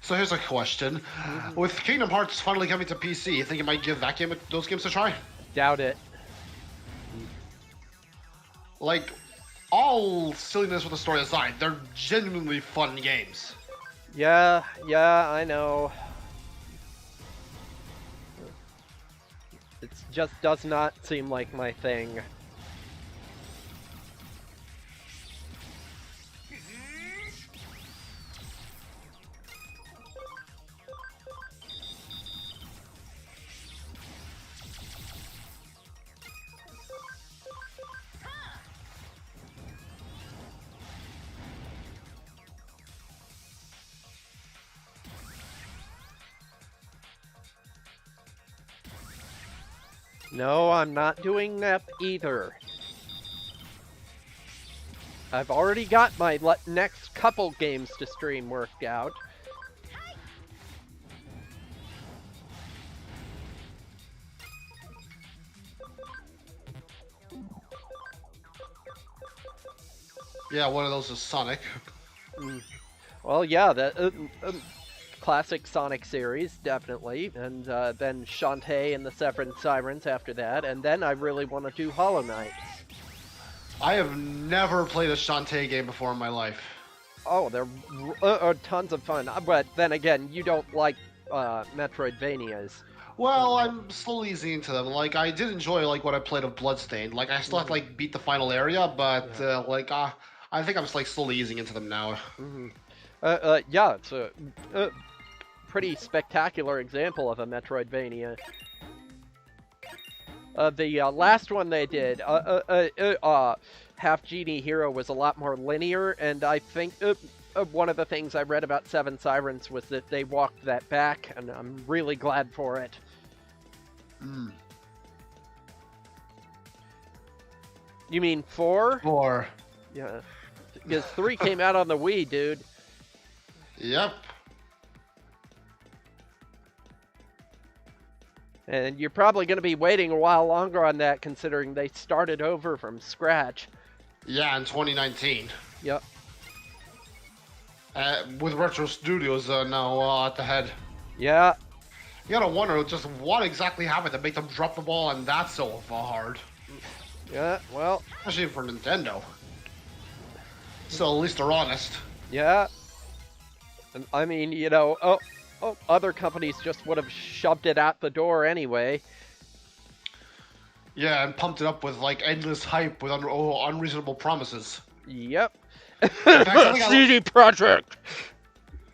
So here's a question. With Kingdom Hearts finally coming to PC, you think you might give those games a try? Doubt it. Like, all silliness with the story aside, they're genuinely fun games. Yeah, I know. It just does not seem like my thing. No, I'm not doing that either. I've already got my next couple games to stream worked out. Yeah, one of those is Sonic. Well, yeah, the classic Sonic series, definitely. And then Shantae and the Seven Sirens after that. And then I really want to do Hollow Knight. I have never played a Shantae game before in my life. Oh, they're tons of fun. But then again, you don't like Metroidvanias. Well, I'm slowly easing into them. Like, I did enjoy like what I played of Bloodstained. Like, I still have to like beat the final area, but I think I'm just like slowly easing into them now. Yeah, it's a pretty spectacular example of a Metroidvania. The last one they did, Half Genie Hero, was a lot more linear, and I think one of the things I read about Seven Sirens was that they walked that back, and I'm really glad for it. You mean 4? 4. Yeah. Because 3 came out on the Wii, dude. Yep. And you're probably going to be waiting a while longer on that, considering they started over from scratch. Yeah, in 2019. Yep. With Retro Studios now at the head. Yeah. You gotta wonder just what exactly happened to make them drop the ball on that so hard. Yeah, well. Especially for Nintendo. So at least they're honest. Yeah. And I mean, you know, other companies just would have shoved it out the door anyway. Yeah, and pumped it up with like endless hype with unreasonable promises. Yep. fact, CD Projekt!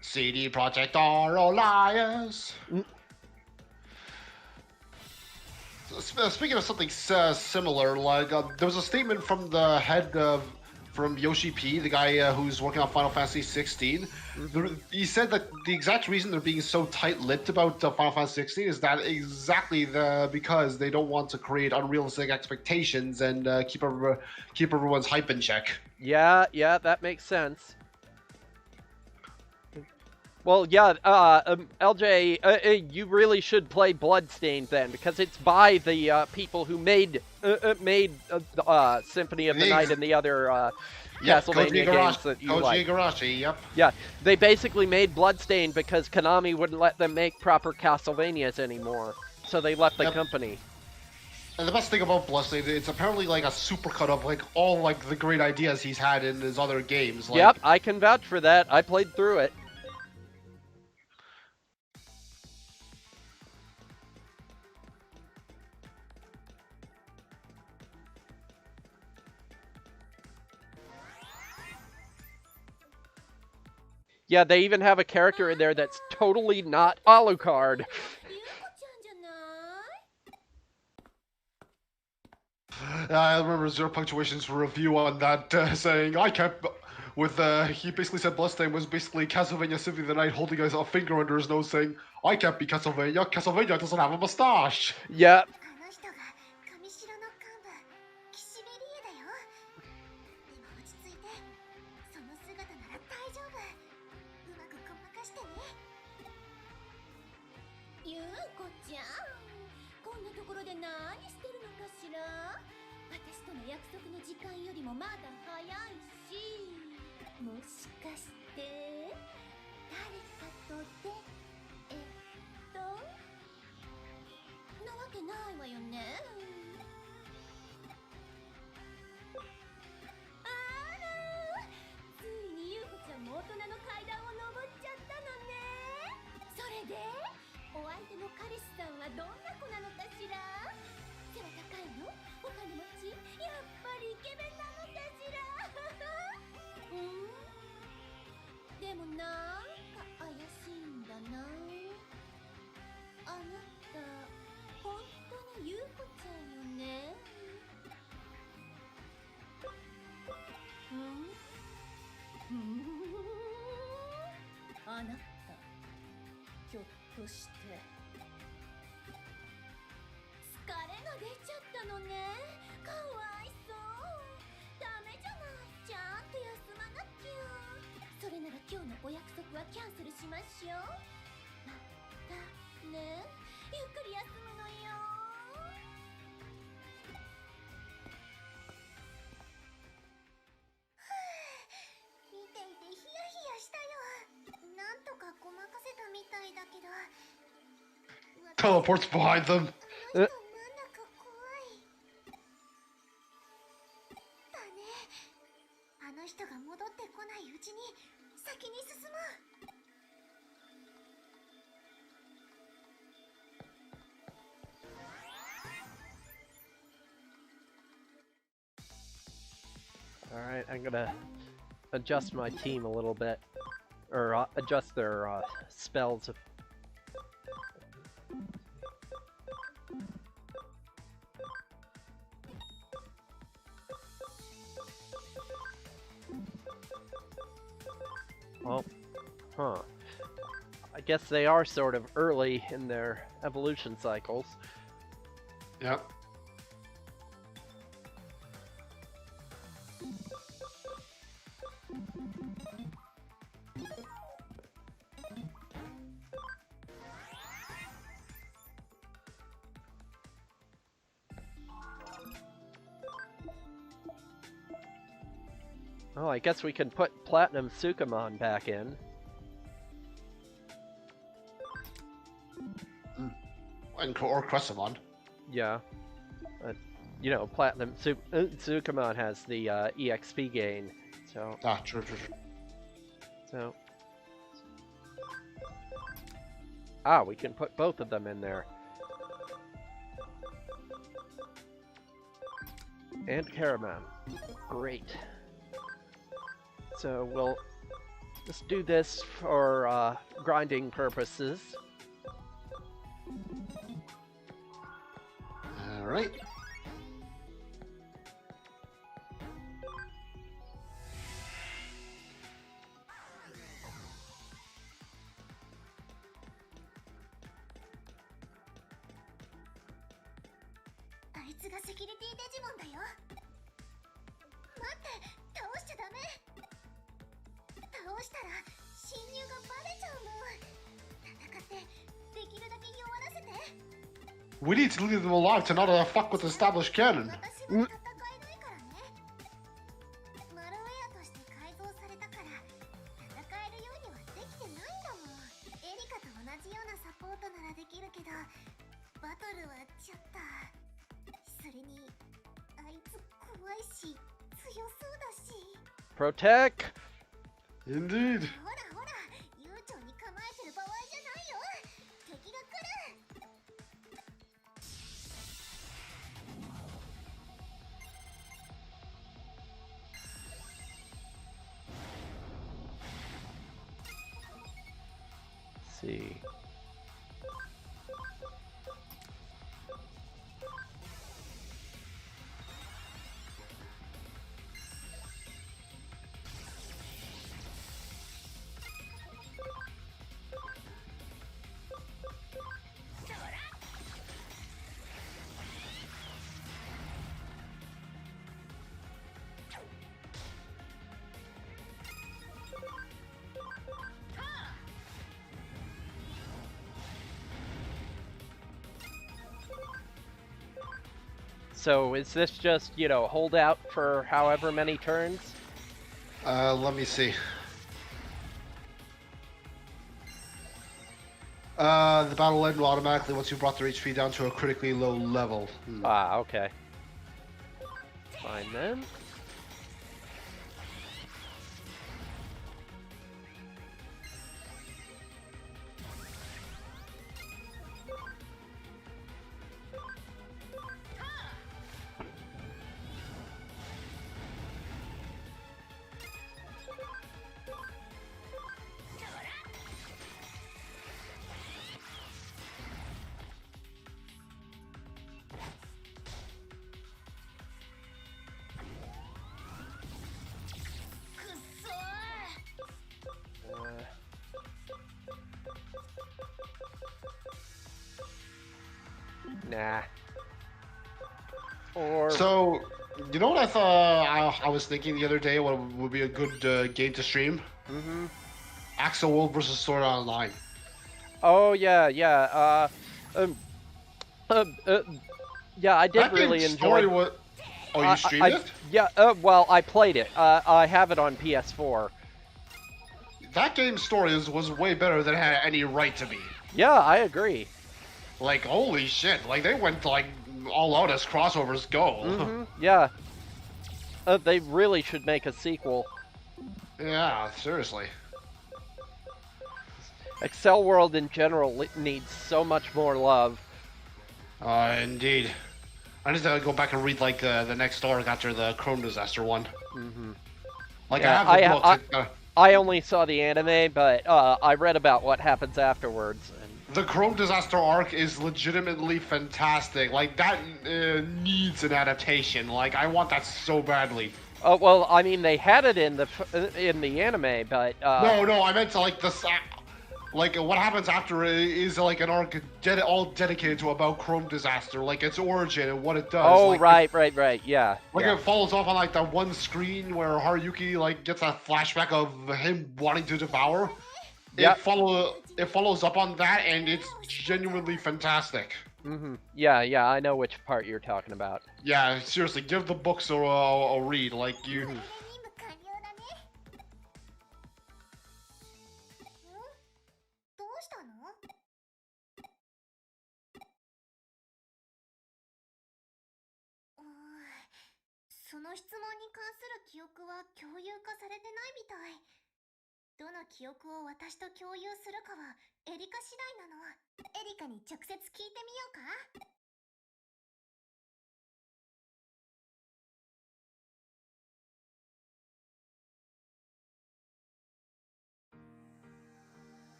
CD Projekt are all liars. Speaking of something similar, like there was a statement from the head from Yoshi P, the guy who's working on Final Fantasy 16. He said that the exact reason they're being so tight-lipped about Final Fantasy 16 is that because they don't want to create unrealistic expectations and keep everyone's hype in check. Yeah, that makes sense. Well, yeah, LJ, you really should play Bloodstained then, because it's by the people who made Symphony of the Night and the other Castlevania games that you like. Koji Igarashi, yep. Yeah, they basically made Bloodstained because Konami wouldn't let them make proper Castlevanias anymore, so they left the company. And the best thing about Bloodstained, it's apparently like a supercut of like all like the great ideas he's had in his other games. Like, yep, I can vouch for that. I played through it. Yeah, they even have a character in there that's totally not Alucard. I remember Zero Punctuation's review on that saying I kept with he basically said Bloodstained was basically Castlevania Symphony of the Night holding a finger under his nose saying I can't be Castlevania. Castlevania doesn't have a mustache. Yep. あの人が上白の幹部岸辺理恵だよ。でも落ち着いて、その姿なら大丈夫。うまくごまかしてね。ゆうこちゃん、こんなところで何してるのかしら。私との約束の時間よりもまだ早いし、もしかして誰かとでなわけないわよね。あら、ついにゆうこちゃんも大人の階段を登っちゃったのね。それでお相手の彼氏さんはどんな子なのかしら。背は高いの？お金持ち？やっぱりイケメンなのかしら。でもなんか怪しいんだな。あなた本当にゆうこちゃんよね。あなたひょっとして疲れが出ちゃったのね。かわいそう。ダメじゃない。ちゃんと休まなきゃ。それなら今日のお約束はキャンセルしましょう。またね。ゆっくり休むのよ。見ていてヒヤヒヤしたよ。なんとかごまかせたみたいだけど。Teleports behind them. あの人なんだか怖い。だね。あの人が戻ってこないうちに先に進もう。Alright, I'm gonna adjust my team a little bit. Or adjust their spells. Well, I guess they are sort of early in their evolution cycles. Yep. Oh, I guess we can put Platinum Sukamon back in. Or Crescimon. Yeah. You know, Platinum Sukamon has the EXP gain, so... Ah, true. So... we can put both of them in there. And Caraman. Great. So we'll just do this for grinding purposes. Alright. We need to leave them alive to not fuck with established canon. Protect! Indeed. See. So is this just, hold out for however many turns? Let me see. The battle will end automatically once you brought their HP down to a critically low level. Ah, okay. Fine then. Nah. Or So, you know what I thought I was thinking the other day? What would be a good game to stream? mm-hmm. Axel Wolf versus Sword Art Online. Oh yeah, yeah. Yeah, I did That really game's enjoy. story was... Oh, you streamed it? Yeah. Well, I played it. I have it on PS4. That game's story was way better than it had any right to be. Yeah, I agree. Like, holy shit! Like they went like all out as crossovers go. Mm-hmm. Yeah. They really should make a sequel. Yeah, seriously. Excel World in general needs so much more love. Indeed. I need to go back and read like the next arc after the Chrome Disaster one. Mm-hmm. Like Yeah, I have the book. I only saw the anime, but I read about what happens afterwards. And... The Chrome Disaster arc is legitimately fantastic. Like that needs an adaptation. Like I want that so badly. Oh well, I mean they had it in the anime, but No, I meant to like the like what happens after is like an arc all dedicated to about Chrome Disaster, like its origin and what it does. Oh like, right, yeah. Like yeah. it follows off on like that one screen where Haruyuki like gets a flashback of him wanting to devour. Yep. It follows up on that and it's genuinely fantastic. Mm-hmm. Yeah, I know which part you're talking about. Yeah, seriously, give the books a read. Like you.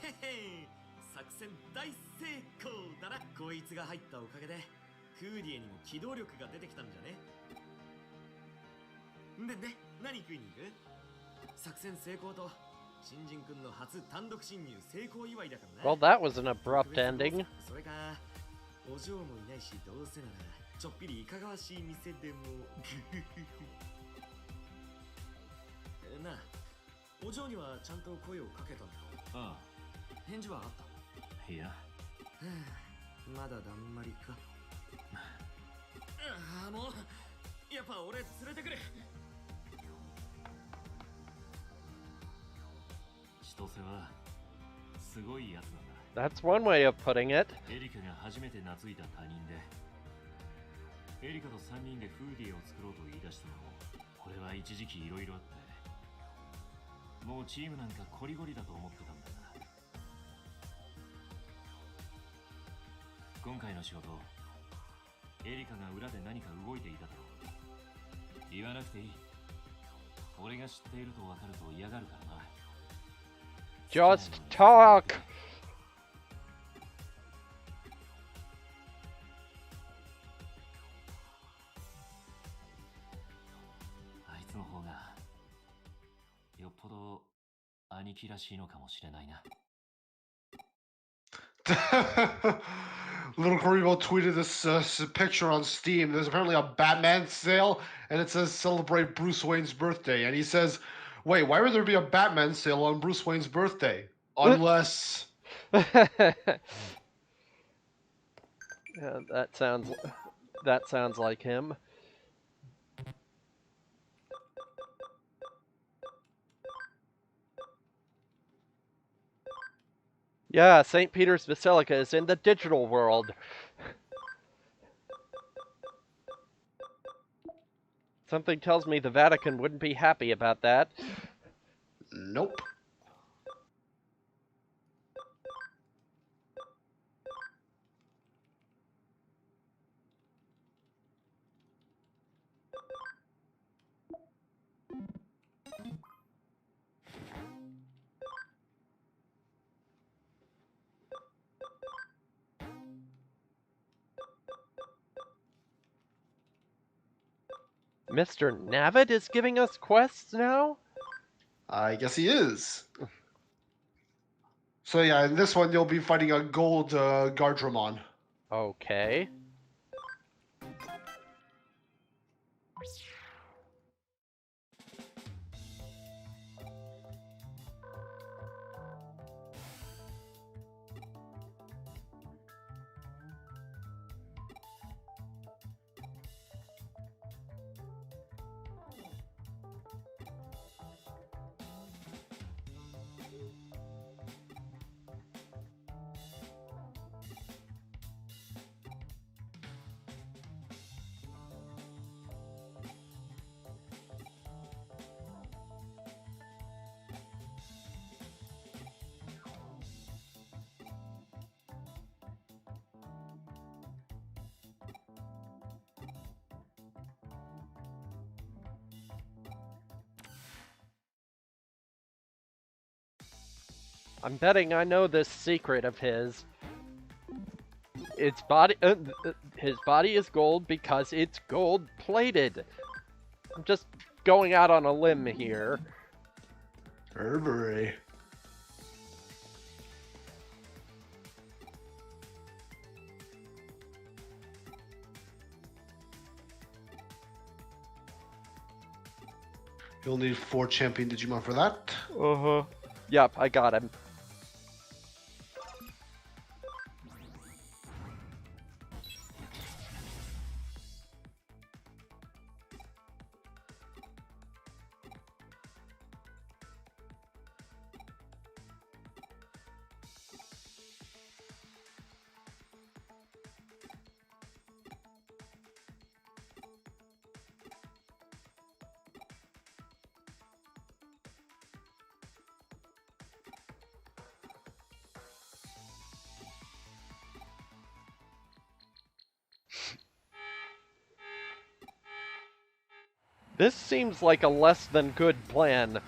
へへ作戦大成功だな。こいつが入ったおかげでクーディエにも機動力が出てきたんじゃね。で何食いに行く？作戦成功と新人くんの初単独侵入成功祝いだからね。Well, that was an abrupt ending. それかお嬢もいないしどうせならちょっぴりいかがわしい店でもなあ、お嬢にはちゃんと声をかけたんだろう。ああ、返事はあった。いや、まだだんまりか。ああ、もうやっぱ俺連れてくれ。千歳はすごいやつなんだ。That's one way of putting it. エリカが初めて懐いた他人で、エリカと3人でフーディーを作ろうと言い出したのも、これは一時期いろいろあって、もうチームなんかコリゴリだと思ってたんだが、今回の仕事、エリカが裏で何か動いていただろう。言わなくていい。俺が知っていると分かると嫌がるからな。Just talk! あいつの方がよっぽど兄貴らしいのかもしれないな。Little Karibo tweeted this picture on Steam. There's apparently a Batman sale, and it says celebrate Bruce Wayne's birthday. And he says, wait, why would there be a Batman sale on Bruce Wayne's birthday? Unless... Yeah, that sounds like him. Yeah, St. Peter's Basilica is in the digital world. Something tells me the Vatican wouldn't be happy about that. Nope. Mr. Navid is giving us quests now? I guess he is. So yeah, in this one you'll be fighting a gold Gardramon. Okay. I'm betting I know this secret of his. His body is gold because it's gold plated. I'm just going out on a limb here. Herbery. You'll need 4 champion Digimon for that. Uh-huh. Yep, I got him. This seems like a less than good plan.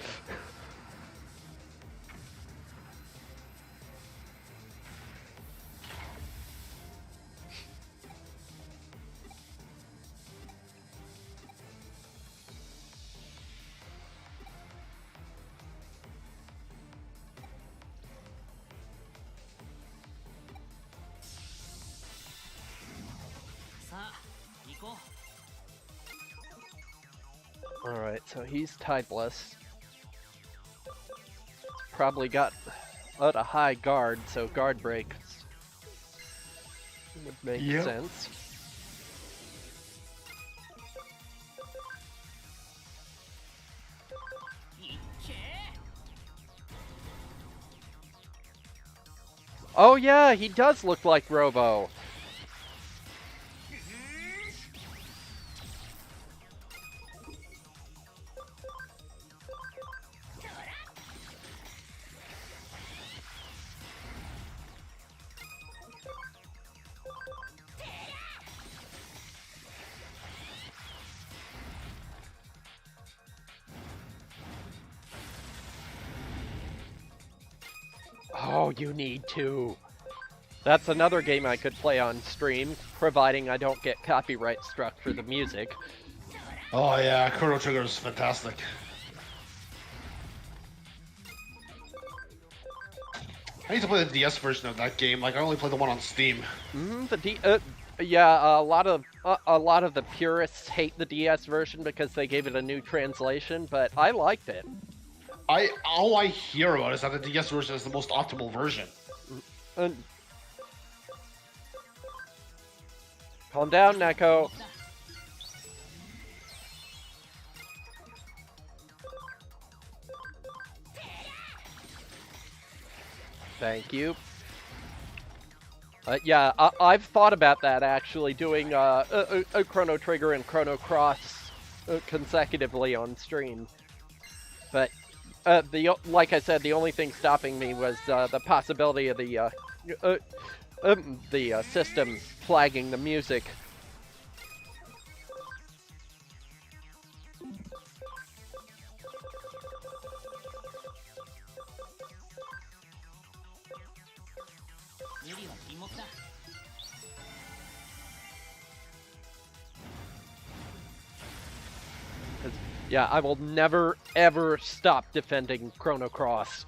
Alright, so he's typeless. Probably got a high guard, so guard breaks would make sense. Oh yeah, he does look like Robo. Oh, you need to. That's another game I could play on stream, providing I don't get copyright struck for the music. Oh yeah, Chrono Trigger is fantastic. I need to play the DS version of that game. Like I only played the one on Steam. Yeah, a lot of the purists hate the DS version because they gave it a new translation, but I liked it. All I hear about is that the DS version is the most optimal version. Calm down, Neko. Thank you. Yeah, I've thought about that actually, doing a Chrono Trigger and Chrono Cross consecutively on stream. But like I said, the only thing stopping me was the possibility of the system flagging the music. Yeah, I will never, ever stop defending Chrono Cross.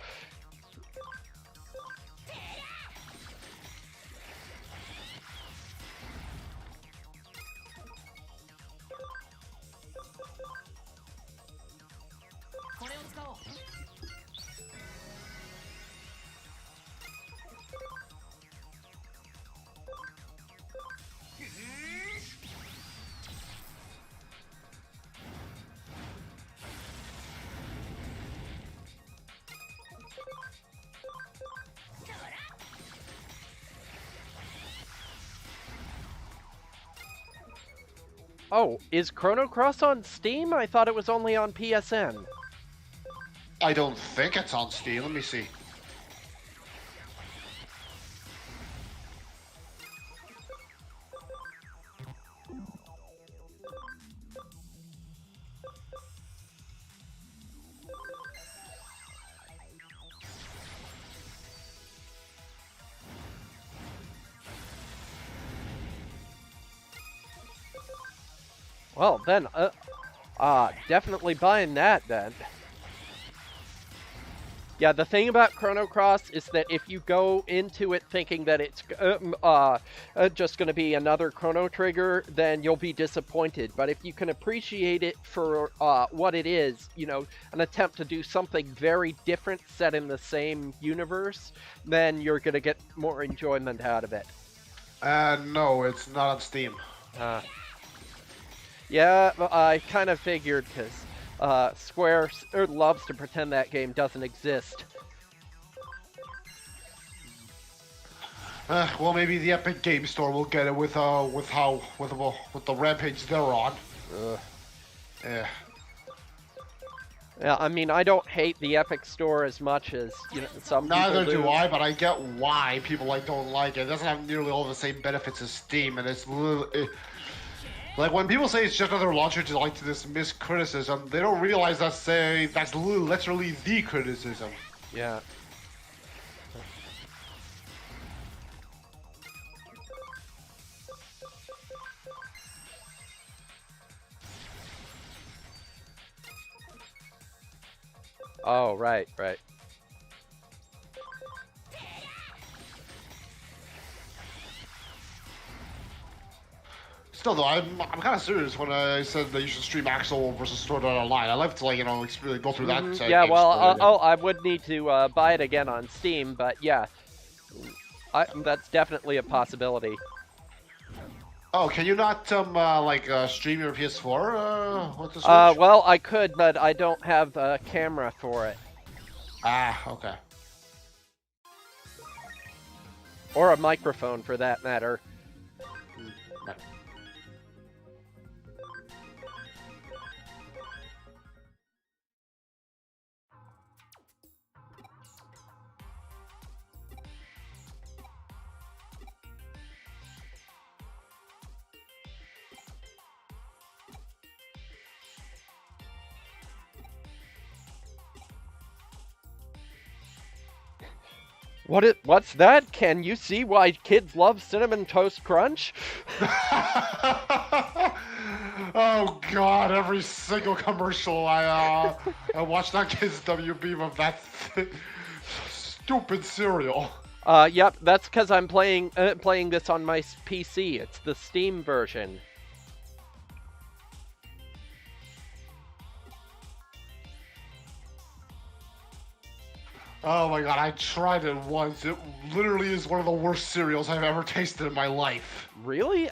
Oh, is Chrono Cross on Steam? I thought it was only on PSN. I don't think it's on Steam. Let me see. Well, then, definitely buying that then. Yeah, the thing about Chrono Cross is that if you go into it thinking that it's just going to be another Chrono Trigger, then you'll be disappointed. But if you can appreciate it for what it is, you know, an attempt to do something very different set in the same universe, then you're going to get more enjoyment out of it. No, it's not on Steam. Yeah, I kind of figured, because Square loves to pretend that game doesn't exist. Well, maybe the Epic Game Store will get it with the Rampage they're on. Yeah. Yeah, I mean, I don't hate the Epic Store as much as, you know, some people Neither do I, but I get why people don't like it. It doesn't have nearly all the same benefits as Steam, and it's like when people say it's just another launcher to dismiss criticism, they don't realize that's literally the criticism. Yeah. Oh, right. Still though, I'm kind of serious when I said that you should stream Axel versus Sword Art Online. I like to really go through that. Yeah, well, I would need to buy it again on Steam, but yeah, that's definitely a possibility. Oh, can you not stream your PS4 with the Switch? Well, I could, but I don't have a camera for it. Ah, okay. Or a microphone, for that matter. What's that? Can you see why kids love Cinnamon Toast Crunch? Oh God! Every single commercial I watched on Kids WB of that stupid cereal. Yep, that's because I'm playing this on my PC. It's the Steam version. Oh my God, I tried it once. It literally is one of the worst cereals I've ever tasted in my life. Really?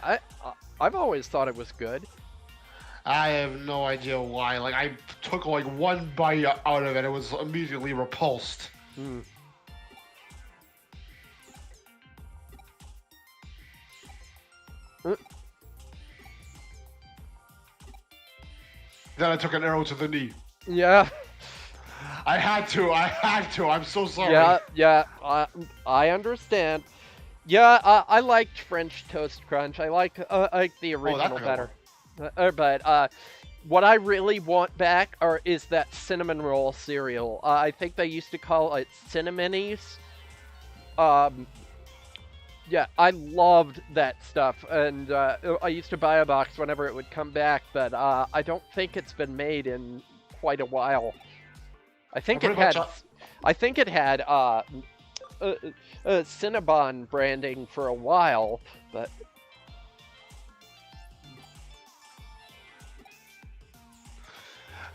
I've always thought it was good. I have no idea why. Like, I took like one bite out of it, it was immediately repulsed. Hmm. Then I took an arrow to the knee. Yeah. I had to. I'm so sorry. Yeah. I understand. Yeah, I liked French Toast Crunch. I like the original better. But what I really want back is that cinnamon roll cereal. I think they used to call it Cinnamonies. Yeah, I loved that stuff, and I used to buy a box whenever it would come back, but I don't think it's been made in quite a while. I think it had Cinnabon branding for a while, but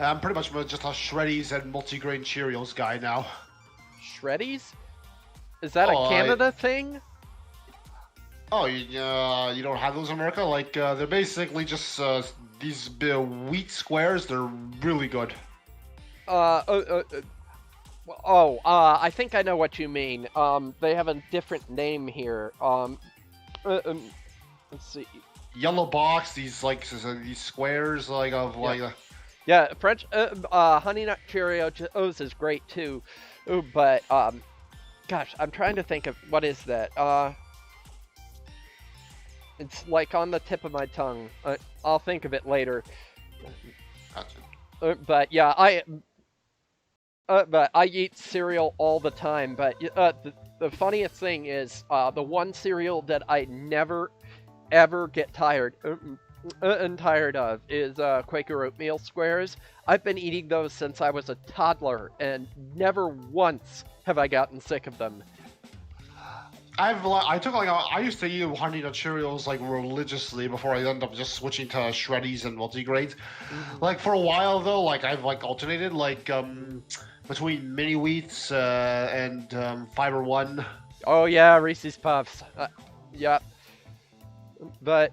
I'm pretty much just a Shreddies and multigrain Cheerios guy now. Shreddies? Is that a Canada thing? Oh, you don't have those in America? Like, they're basically just these wheat squares. They're really good. I think I know what you mean. They have a different name here. Let's see. Yellow box. These these squares Yeah, French Honey Nut Cheerios is great too, but gosh, I'm trying to think of what is that. It's like on the tip of my tongue. I'll think of it later. Gotcha. But yeah, I eat cereal all the time. But the funniest thing is the one cereal that I never ever get tired of is Quaker Oatmeal Squares. I've been eating those since I was a toddler, and never once have I gotten sick of them. I used to eat Honey Nut Cheerios like religiously before I ended up just switching to Shreddies and multigrains. Mm-hmm. Like for a while though, like I've alternated between mini wheats and Fiber One. Oh yeah, Reese's Puffs. Yeah. But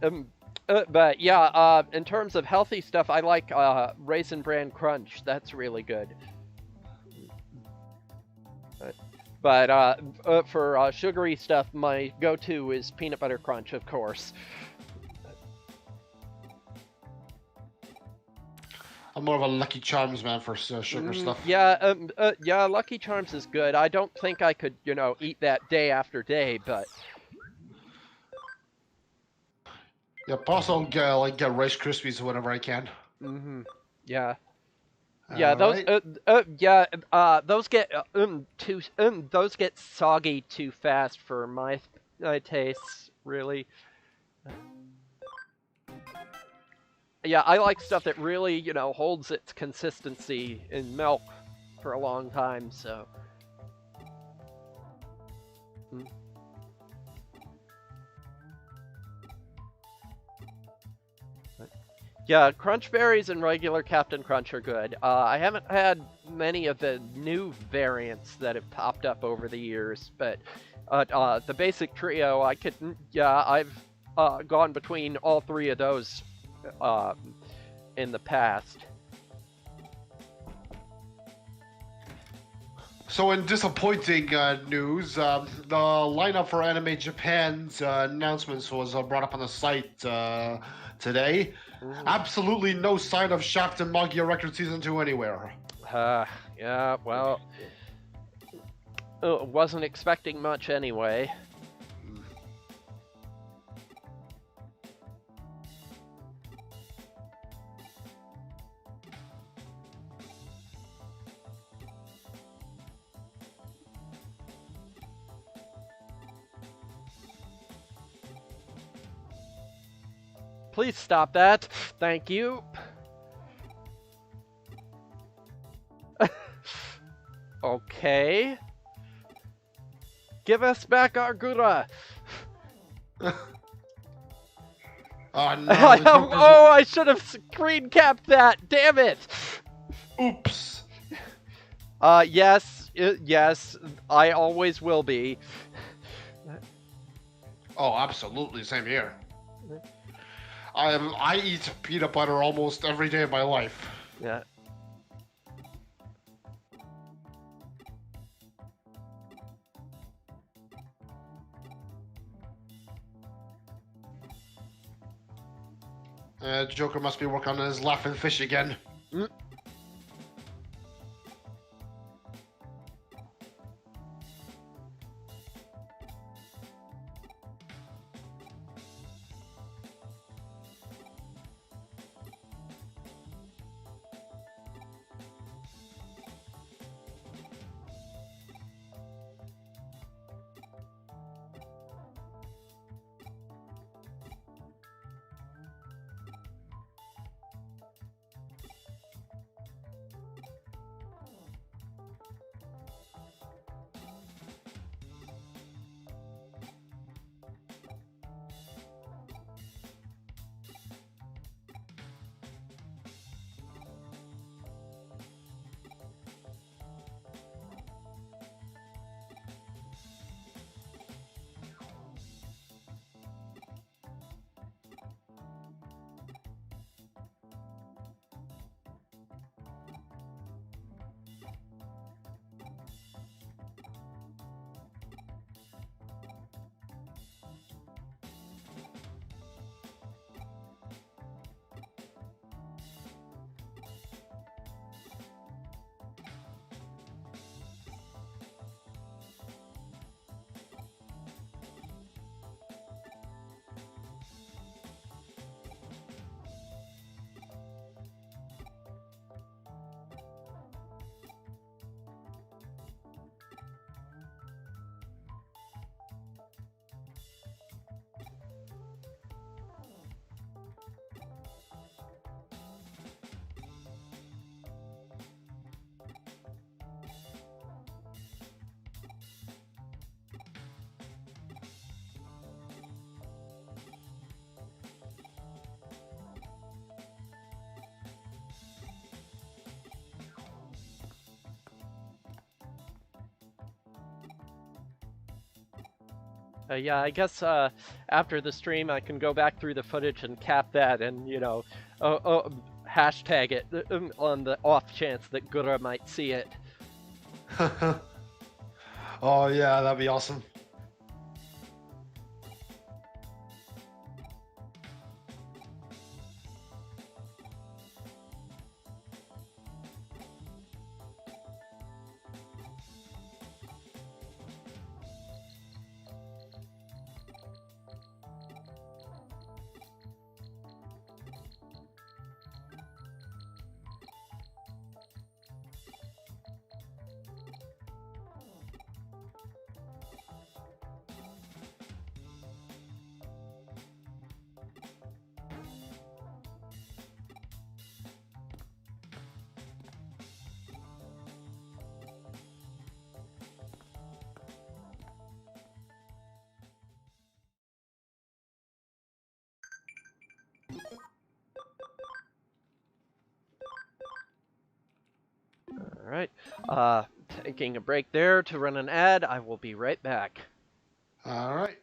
yeah, in terms of healthy stuff, I like Raisin Bran Crunch. That's really good. But for sugary stuff, my go-to is Peanut Butter Crunch, of course. I'm more of a Lucky Charms man for sugar stuff. Yeah, Lucky Charms is good. I don't think I could, eat that day after day, but... Yeah, but also get Rice Krispies whenever I can. Mm-hmm. Yeah. Yeah, those get soggy too fast for my tastes, really. Yeah, I like stuff that really, holds its consistency in milk for a long time, so. Yeah, Crunch Berries and regular Captain Crunch are good. I haven't had many of the new variants that have popped up over the years, but the basic trio, I've gone between all three of those in the past. So in disappointing news, the lineup for Anime Japan's announcements was brought up on the site today. Absolutely no sign of Shaft and Magia Record Season 2 anywhere. Yeah, well, wasn't expecting much anyway. Please stop that. Thank you. Okay. Give us back our Gura. Oh no. I should have screen capped that. Damn it. Oops. Yes, I always will be. Oh, absolutely. Same here. I eat peanut butter almost every day of my life. Yeah. Joker must be working on his laughing fish again. Mm. Yeah, I guess after the stream I can go back through the footage and cap that and, hashtag it on the off chance that Gura might see it. Oh yeah, that'd be awesome. All right. Taking a break there to run an ad. I will be right back. All right.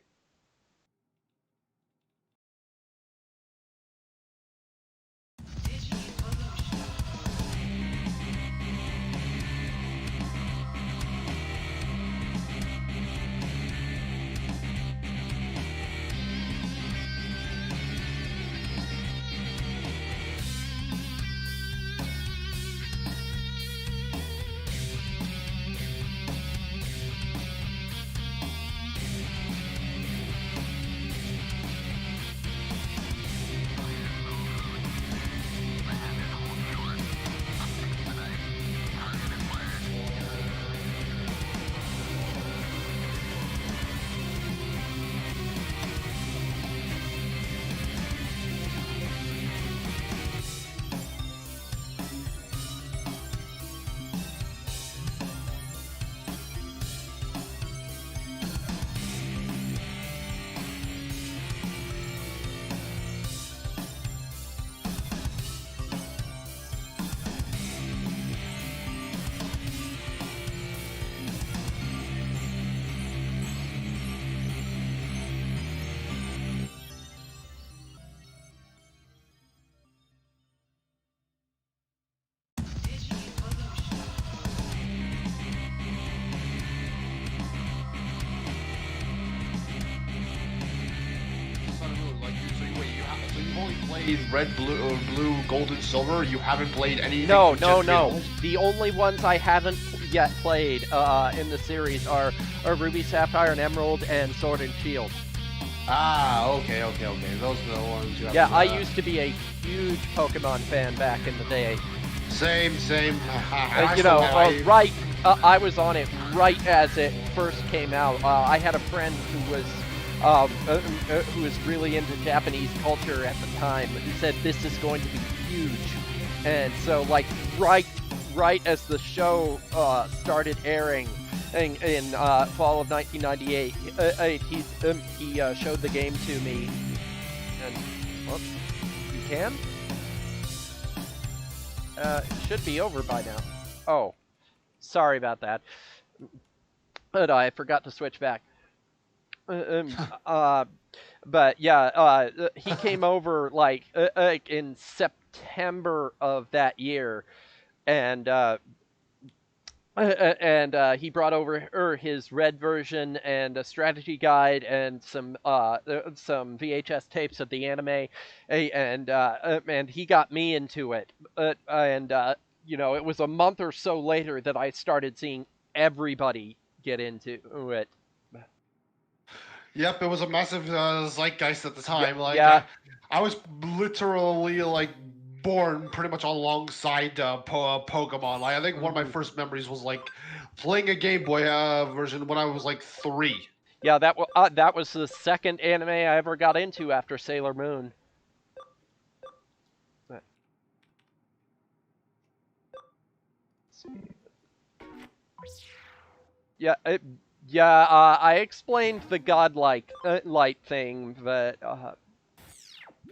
played Red, Blue, Gold, and Silver? You haven't played anything? No. from Gen 3? The only ones I haven't yet played in the series are Ruby, Sapphire, and Emerald, and Sword and Shield. Ah, okay. Those are the ones you have. Yeah, I used to be a huge Pokemon fan back in the day. Same. I was on it right as it first came out. I had a friend who was really into Japanese culture at the time. He said this is going to be huge, and so like right as the show started airing in fall of 1998, he showed the game to me, and you can. It should be over by now. Oh, sorry about that. But I forgot to switch back. But yeah, he came over like in September of that year, and he brought over his red version and a strategy guide and some VHS tapes of the anime, and he got me into it. It was a month or so later that I started seeing everybody get into it. Yep, it was a massive zeitgeist at the time. I was literally like born pretty much alongside Pokemon. Like, I think one of my first memories was like playing a Game Boy version when I was like 3. Yeah, that was the second anime I ever got into after Sailor Moon. Yeah, I explained the godlike light thing, but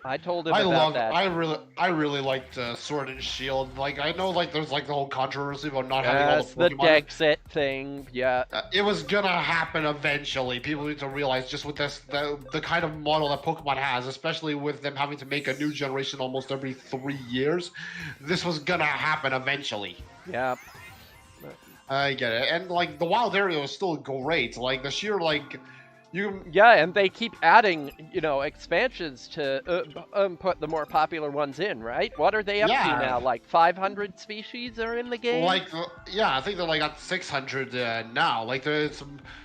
I told him about that. I really liked Sword and Shield. Like, I know like there's like the whole controversy about not having all the Pokemon. The Dexit thing, yeah. It was gonna happen eventually. People need to realize just with the kind of model that Pokemon has, especially with them having to make a new generation almost every 3 years, this was gonna happen eventually. Yeah. I get it. And like the wild area was still great. Like the sheer like Yeah, and they keep adding, expansions to put the more popular ones in, right? What are they up to now? Like 500 species are in the game? Like, I think they're like at 600 now. Like, there's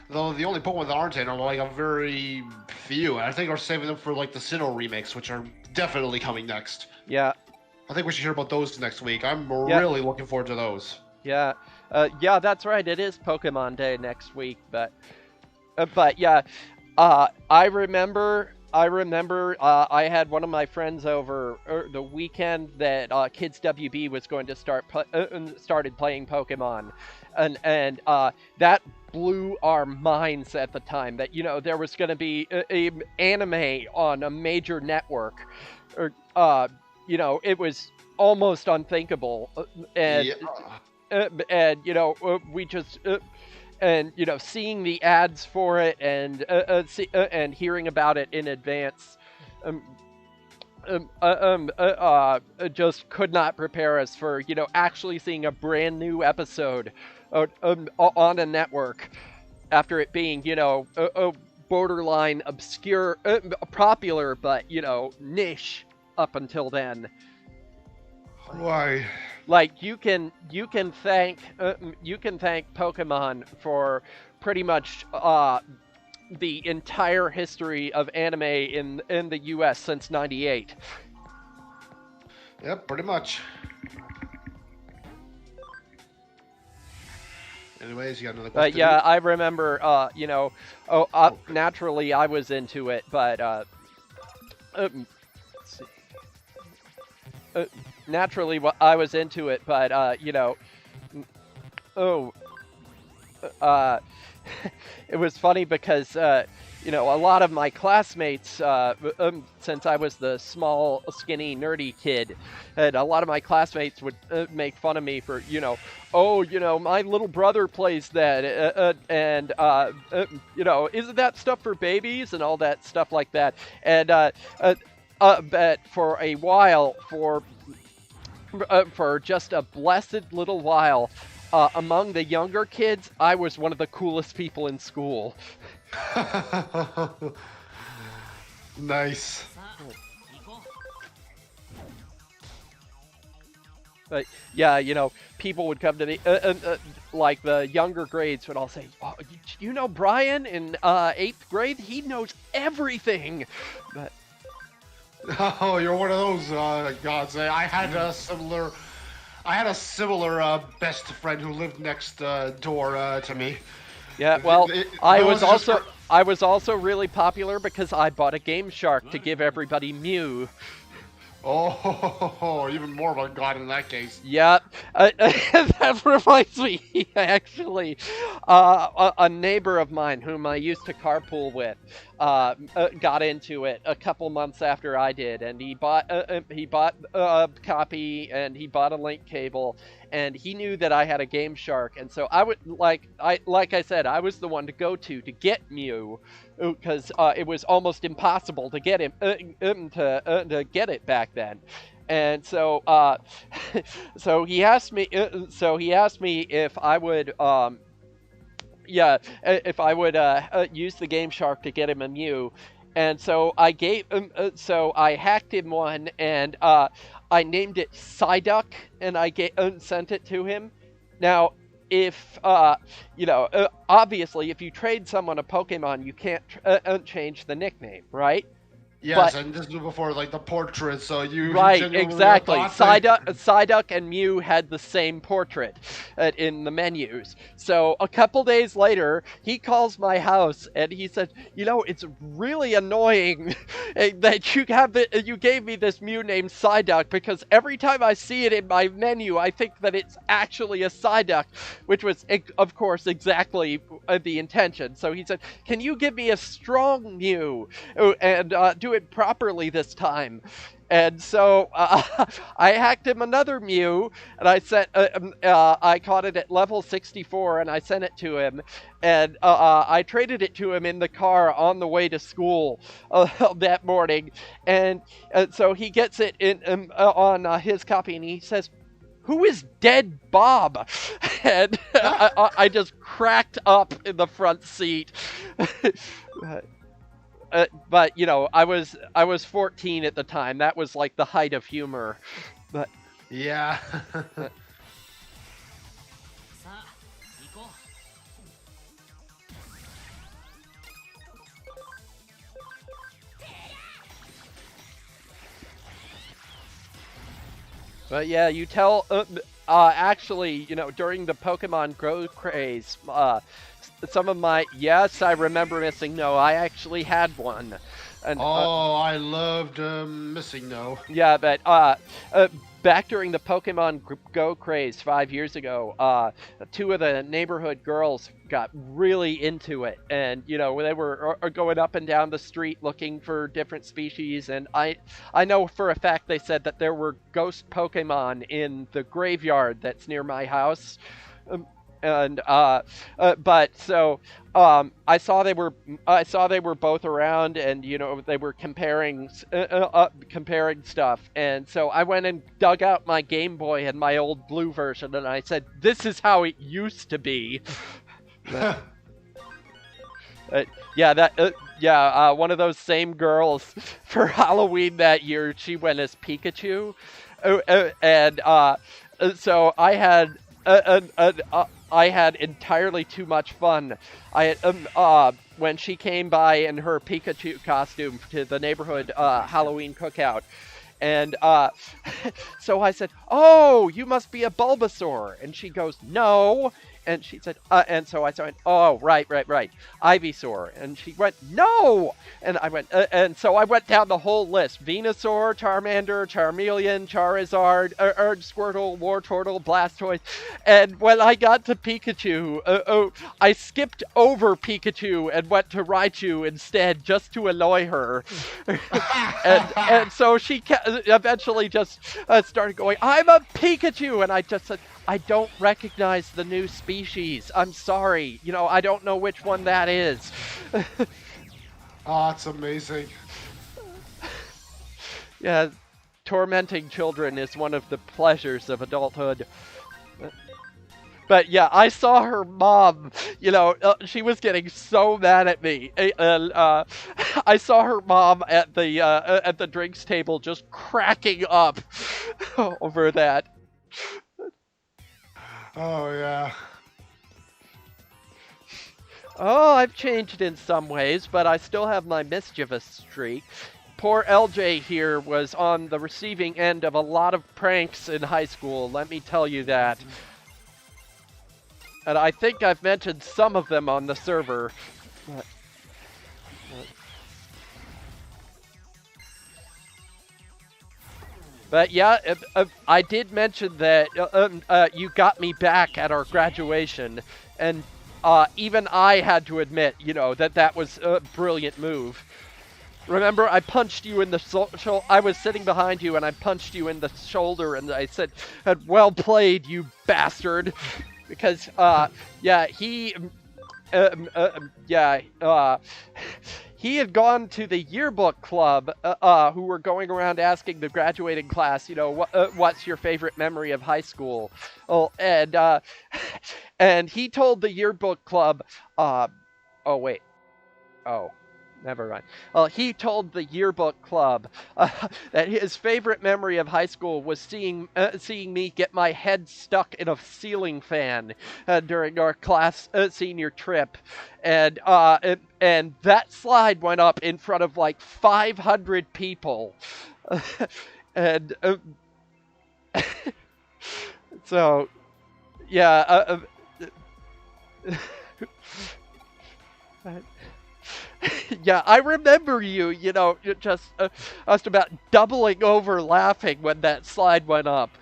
the only Pokemon that aren't in are like a very few. And I think we're saving them for like the Sinnoh remakes, which are definitely coming next. Yeah. I think we should hear about those next week. I'm really looking forward to those. Yeah. That's right. It is Pokemon Day next week, but yeah, I remember I had one of my friends over the weekend that Kids WB was going to started playing Pokemon, and that blew our minds at the time that there was going to be a anime on a major network, or it was almost unthinkable, and we just. And seeing the ads for it and hearing about it in advance, just could not prepare us for actually seeing a brand new episode on a network after it being a borderline obscure, popular but niche up until then. Why? Like you can thank Pokemon for pretty much the entire history of anime in the U.S. since '98. Yep, pretty much. Anyways, you got another question? Yeah, I remember. Naturally I was into it, but naturally, I was into it, but it was funny because a lot of my classmates, since I was the small, skinny, nerdy kid, and a lot of my classmates would make fun of me for my little brother plays that, and isn't that stuff for babies and all that stuff like that, and but for a while, for just a blessed little while, among the younger kids, I was one of the coolest people in school. Nice. But yeah, people would come to me, like the younger grades would all say, "Oh, you know Brian in 8th grade? He knows everything." But Oh, you're one of those gods. I had a similar best friend who lived next door to me. yeah, well, Those just I was also really popular because I bought a Game Shark to give everybody Mew. Oh, even more of a god in that case. Yep. That reminds me, actually, a neighbor of mine whom I used to carpool with got into it a couple months after I did, and he bought a copy and he bought a link cable, and he knew that I had a Game Shark, and so I would like I said, I was the one to go to get Mew, because it was almost impossible to get him to get it back then. And so so he asked me if I would if I would use the Game Shark to get him a Mew. And so I gave him, so I hacked him one, and I named it Psyduck, and I sent it to him. Now, if obviously, if you trade someone a Pokemon, you can't change the nickname, right? Yes, But and this was before like the portrait, so you right, genuinely exactly. thought that- Psyduck and Mew had the same portrait in the menus. So a couple days later, he calls my house and he said, it's really annoying that you gave me this Mew named Psyduck, because every time I see it in my menu, I think that it's actually a Psyduck, which was, of course, exactly the intention. So he said, can you give me a strong Mew and do it properly this time? And so I hacked him another Mew, and I caught it at level 64, and I sent it to him, and I traded it to him in the car on the way to school that morning, and so he gets it on his copy, and he says, "Who is Dead Bob?" And I just cracked up in the front seat. But I was 14 at the time. That was like the height of humor. But Yeah. さあ行こ But yeah, you tell. Actually, during the Pokemon Go craze, some of my I remember missing no. I actually had one. And, I loved Missing No. yeah, but back during the Pokemon Go craze 5 years ago, two of the neighborhood girls got really into it, and they were going up and down the street looking for different species, and I know for a fact they said that there were ghost Pokemon in the graveyard that's near my house. And but so I saw they were both around, and they were comparing stuff, and so I went and dug out my Game Boy and my old blue version, and I said, "This is how it used to be." One of those same girls for Halloween that year, she went as Pikachu, and so I had entirely too much fun. When she came by in her Pikachu costume to the neighborhood Halloween cookout, and so I said, "Oh, you must be a Bulbasaur," and she goes, "No." And she said, and so I said, "Oh, right, Ivysaur." And she went, "No!" And I went, and so I went down the whole list: Venusaur, Charmander, Charmeleon, Charizard, Squirtle, Wartortle, Blastoise. And when I got to Pikachu, I skipped over Pikachu and went to Raichu instead, just to annoy her. and so she eventually just started going, "I'm a Pikachu!" And I just said, "I don't recognize the new species. I'm sorry. I don't know which one that is." Oh, it's amazing. Yeah, tormenting children is one of the pleasures of adulthood. But yeah, I saw her mom, she was getting so mad at me. And I saw her mom at the drinks table just cracking up over that. Oh yeah. Oh, I've changed in some ways, but I still have my mischievous streak. Poor LJ here was on the receiving end of a lot of pranks in high school, let me tell you that. And I think I've mentioned some of them on the server. But yeah, I did mention that you got me back at our graduation, and even I had to admit, that was a brilliant move. Remember, I punched you in the I was sitting behind you, and I punched you in the shoulder, and I said, "Well played, you bastard," because yeah, he had gone to the yearbook club, who were going around asking the graduating class, what's your favorite memory of high school? Oh, and and he told the yearbook club, oh wait, oh. Never mind. He told the yearbook club that his favorite memory of high school was seeing me get my head stuck in a ceiling fan during our class senior trip, and that slide went up in front of like 500 people, and so yeah. Yeah, I remember you, just about doubling over laughing when that slide went up.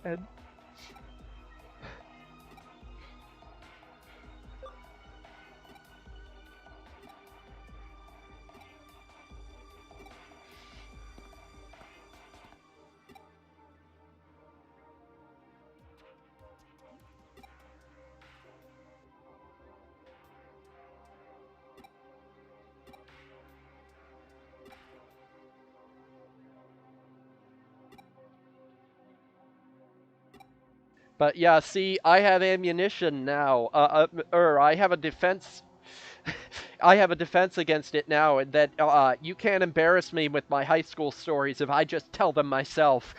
And But yeah, see, I have ammunition now, or I have a defense. I have a defense against it now, and that you can't embarrass me with my high school stories if I just tell them myself.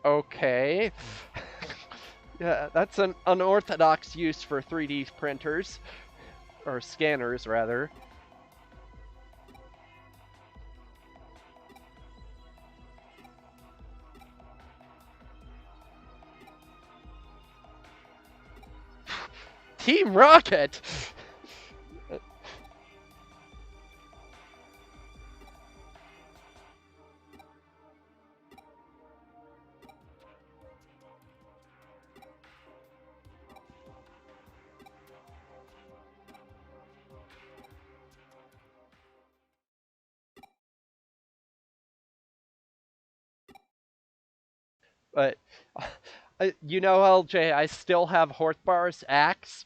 Okay. Yeah, that's an unorthodox use for 3D printers. Or scanners, rather. Team Rocket! But, LJ, I still have Horthbar's axe.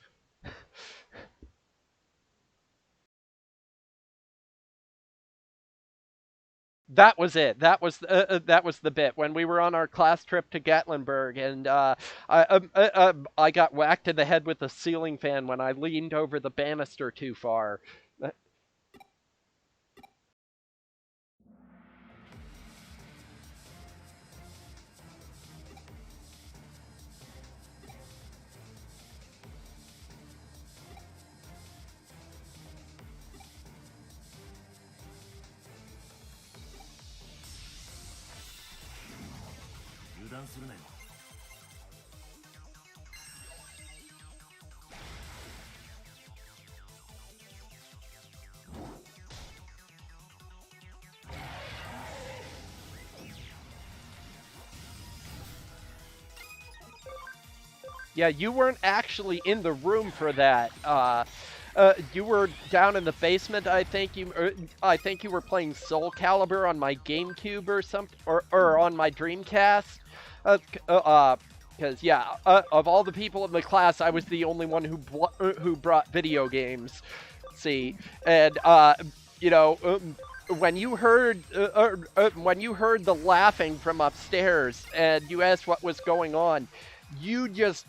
That was it. That was the bit when we were on our class trip to Gatlinburg, and I got whacked in the head with a ceiling fan when I leaned over the banister too far. Yeah, you weren't actually in the room for that. You were down in the basement. I think you were playing Soul Calibur on my GameCube or something, or on my Dreamcast. Because yeah, of all the people in the class, I was the only one who brought video games. See, and when you heard the laughing from upstairs, and you asked what was going on, you just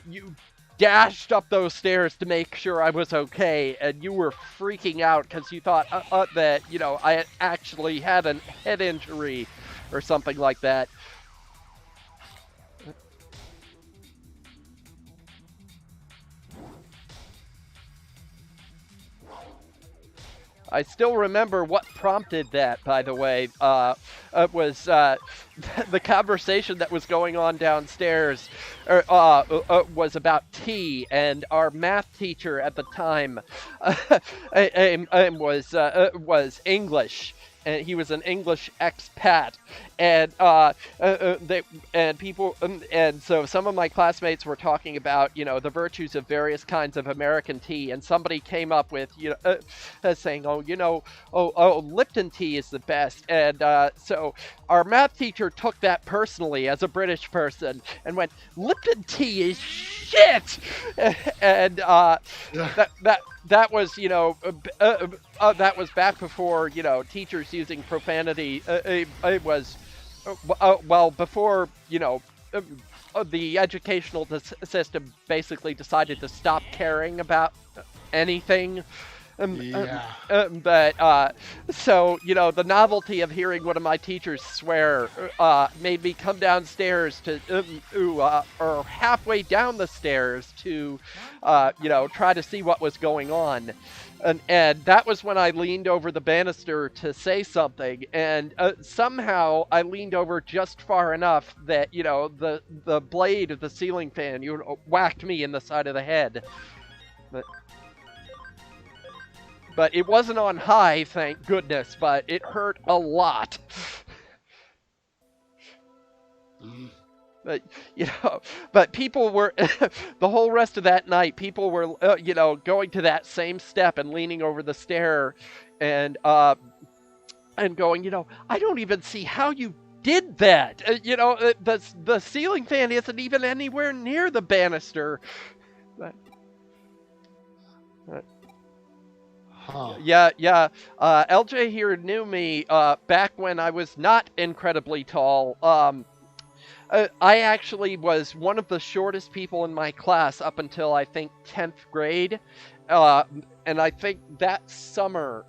you dashed up those stairs to make sure I was okay, and you were freaking out because you thought that I actually had a head injury or something like that. I still remember what prompted that, by the way. It was the conversation that was going on downstairs was about tea, and our math teacher at the time was English. And he was an English expat, and and so some of my classmates were talking about the virtues of various kinds of American tea, and somebody came up with saying, Lipton tea is the best, and so our math teacher took that personally as a British person and went, Lipton tea is shit, and that was that was back before teachers using profanity. It was well before the educational system basically decided to stop caring about anything. But so the novelty of hearing one of my teachers swear made me come downstairs or halfway down the stairs to try to see what was going on. And that was when I leaned over the banister to say something, and somehow I leaned over just far enough that the blade of the ceiling fan whacked me in the side of the head. But it wasn't on high, thank goodness, but it hurt a lot. But people were, the whole rest of that night, people were, going to that same step and leaning over the stair and going, I don't even see how you did that. The ceiling fan isn't even anywhere near the banister. Huh. Yeah. LJ here knew me back when I was not incredibly tall. I actually was one of the shortest people in my class up until I think 10th grade. And I think that summer,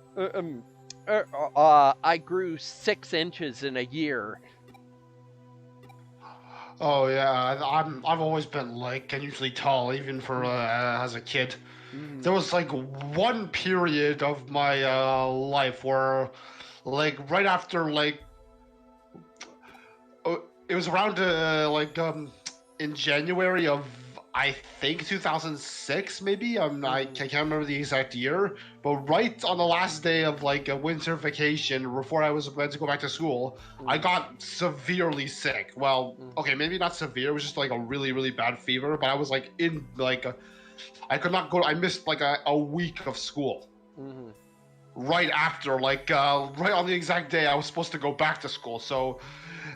I grew 6 inches in a year. Oh yeah, I've always been unusually tall, even for as a kid. There was one period of my life where, right after it was around in January of I think 2006 maybe. I can't remember the exact year, but right on the last day of a winter vacation before I was about to go back to school, I got severely sick. Well, okay, maybe not severe. It was just a really really bad fever, but I was in I could not go. I missed a week of school. Right after, right on the exact day I was supposed to go back to school. So,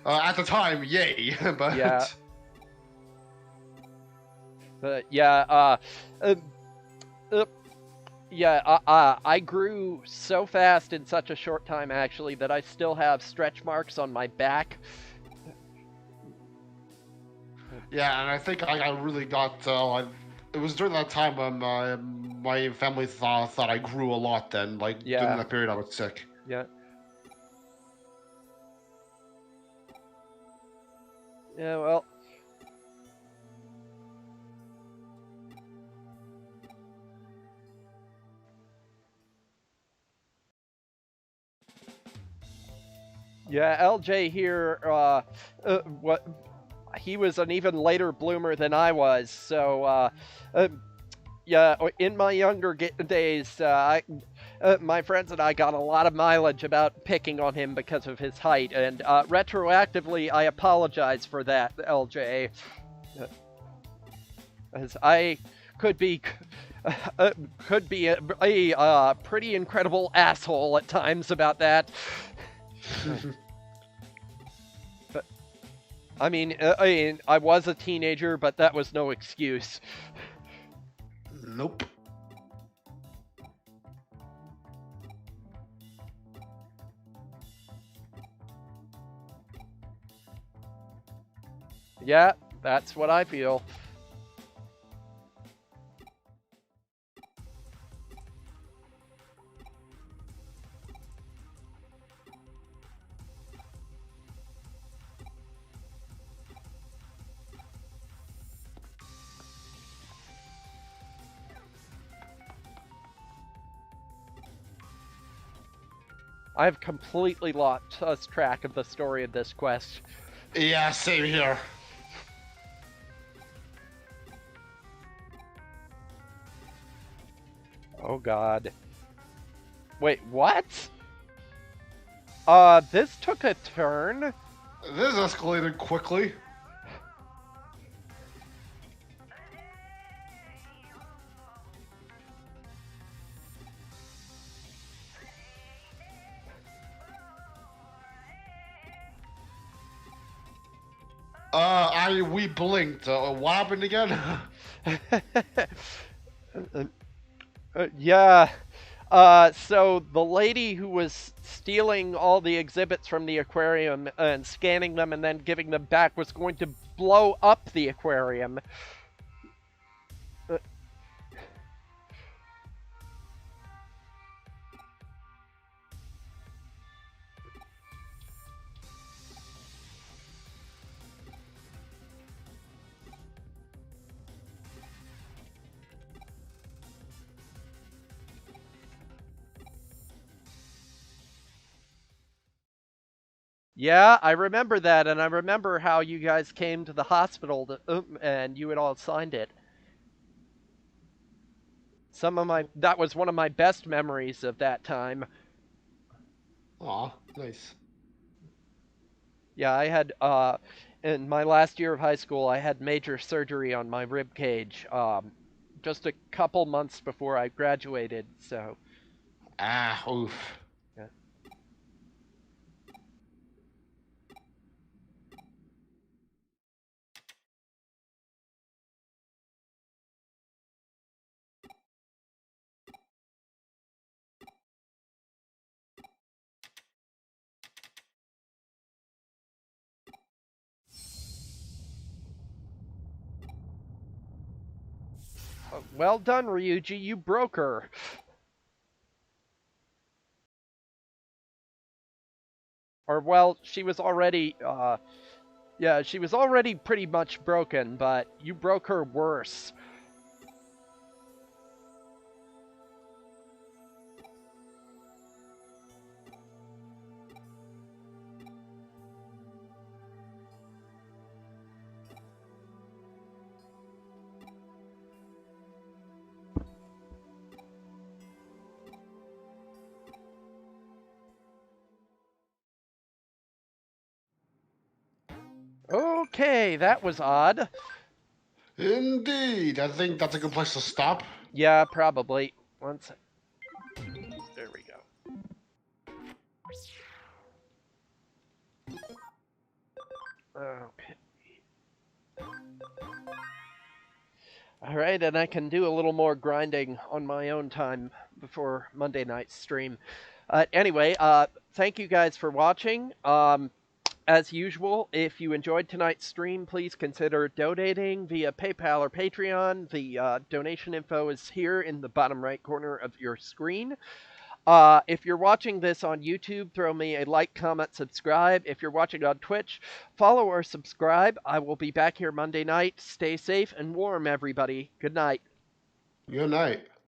at the time, yay! But I grew so fast in such a short time, actually, that I still have stretch marks on my back. Yeah, and I think I really got. It was during that time when my family thought I grew a lot. Then, during that period, I was sick. Yeah. Yeah. Well. Yeah, LJ here, he was an even later bloomer than I was, so, in my younger days, my friends and I got a lot of mileage about picking on him because of his height, and retroactively, I apologize for that, LJ. As I could be a pretty incredible asshole at times about that. But, I mean, I was a teenager, but that was no excuse. Nope. Yeah, That's what I feel. I've completely lost track of the story of this quest. Yeah, same here. Oh god. Wait, what? This took a turn? This escalated quickly. We blinked. What happened again? Yeah. So the lady who was stealing all the exhibits from the aquarium and scanning them and then giving them back was going to blow up the aquarium. Yeah, I remember that, and I remember how you guys came to the hospital and you had all signed it. That was one of my best memories of that time. Aw, nice. Yeah, I had in my last year of high school, I had major surgery on my rib cage, just a couple months before I graduated. So, Ah, oof. yeah. Well done, Ryuji. You broke her. Or well, she was already yeah, she was already pretty much broken, but you broke her worse. Okay, that was odd. Indeed. I think that's a good place to stop. Yeah, probably. One sec. There we go. Okay. Alright, and I can do a little more grinding on my own time before Monday night's stream. Anyway, thank you guys for watching. As usual, if you enjoyed tonight's stream, please consider donating via PayPal or Patreon. The donation info is here in the bottom right corner of your screen. If you're watching this on YouTube, throw me a like, comment, subscribe. If you're watching on Twitch, follow or subscribe. I will be back here Monday night. Stay safe and warm, everybody. Good night. Good night.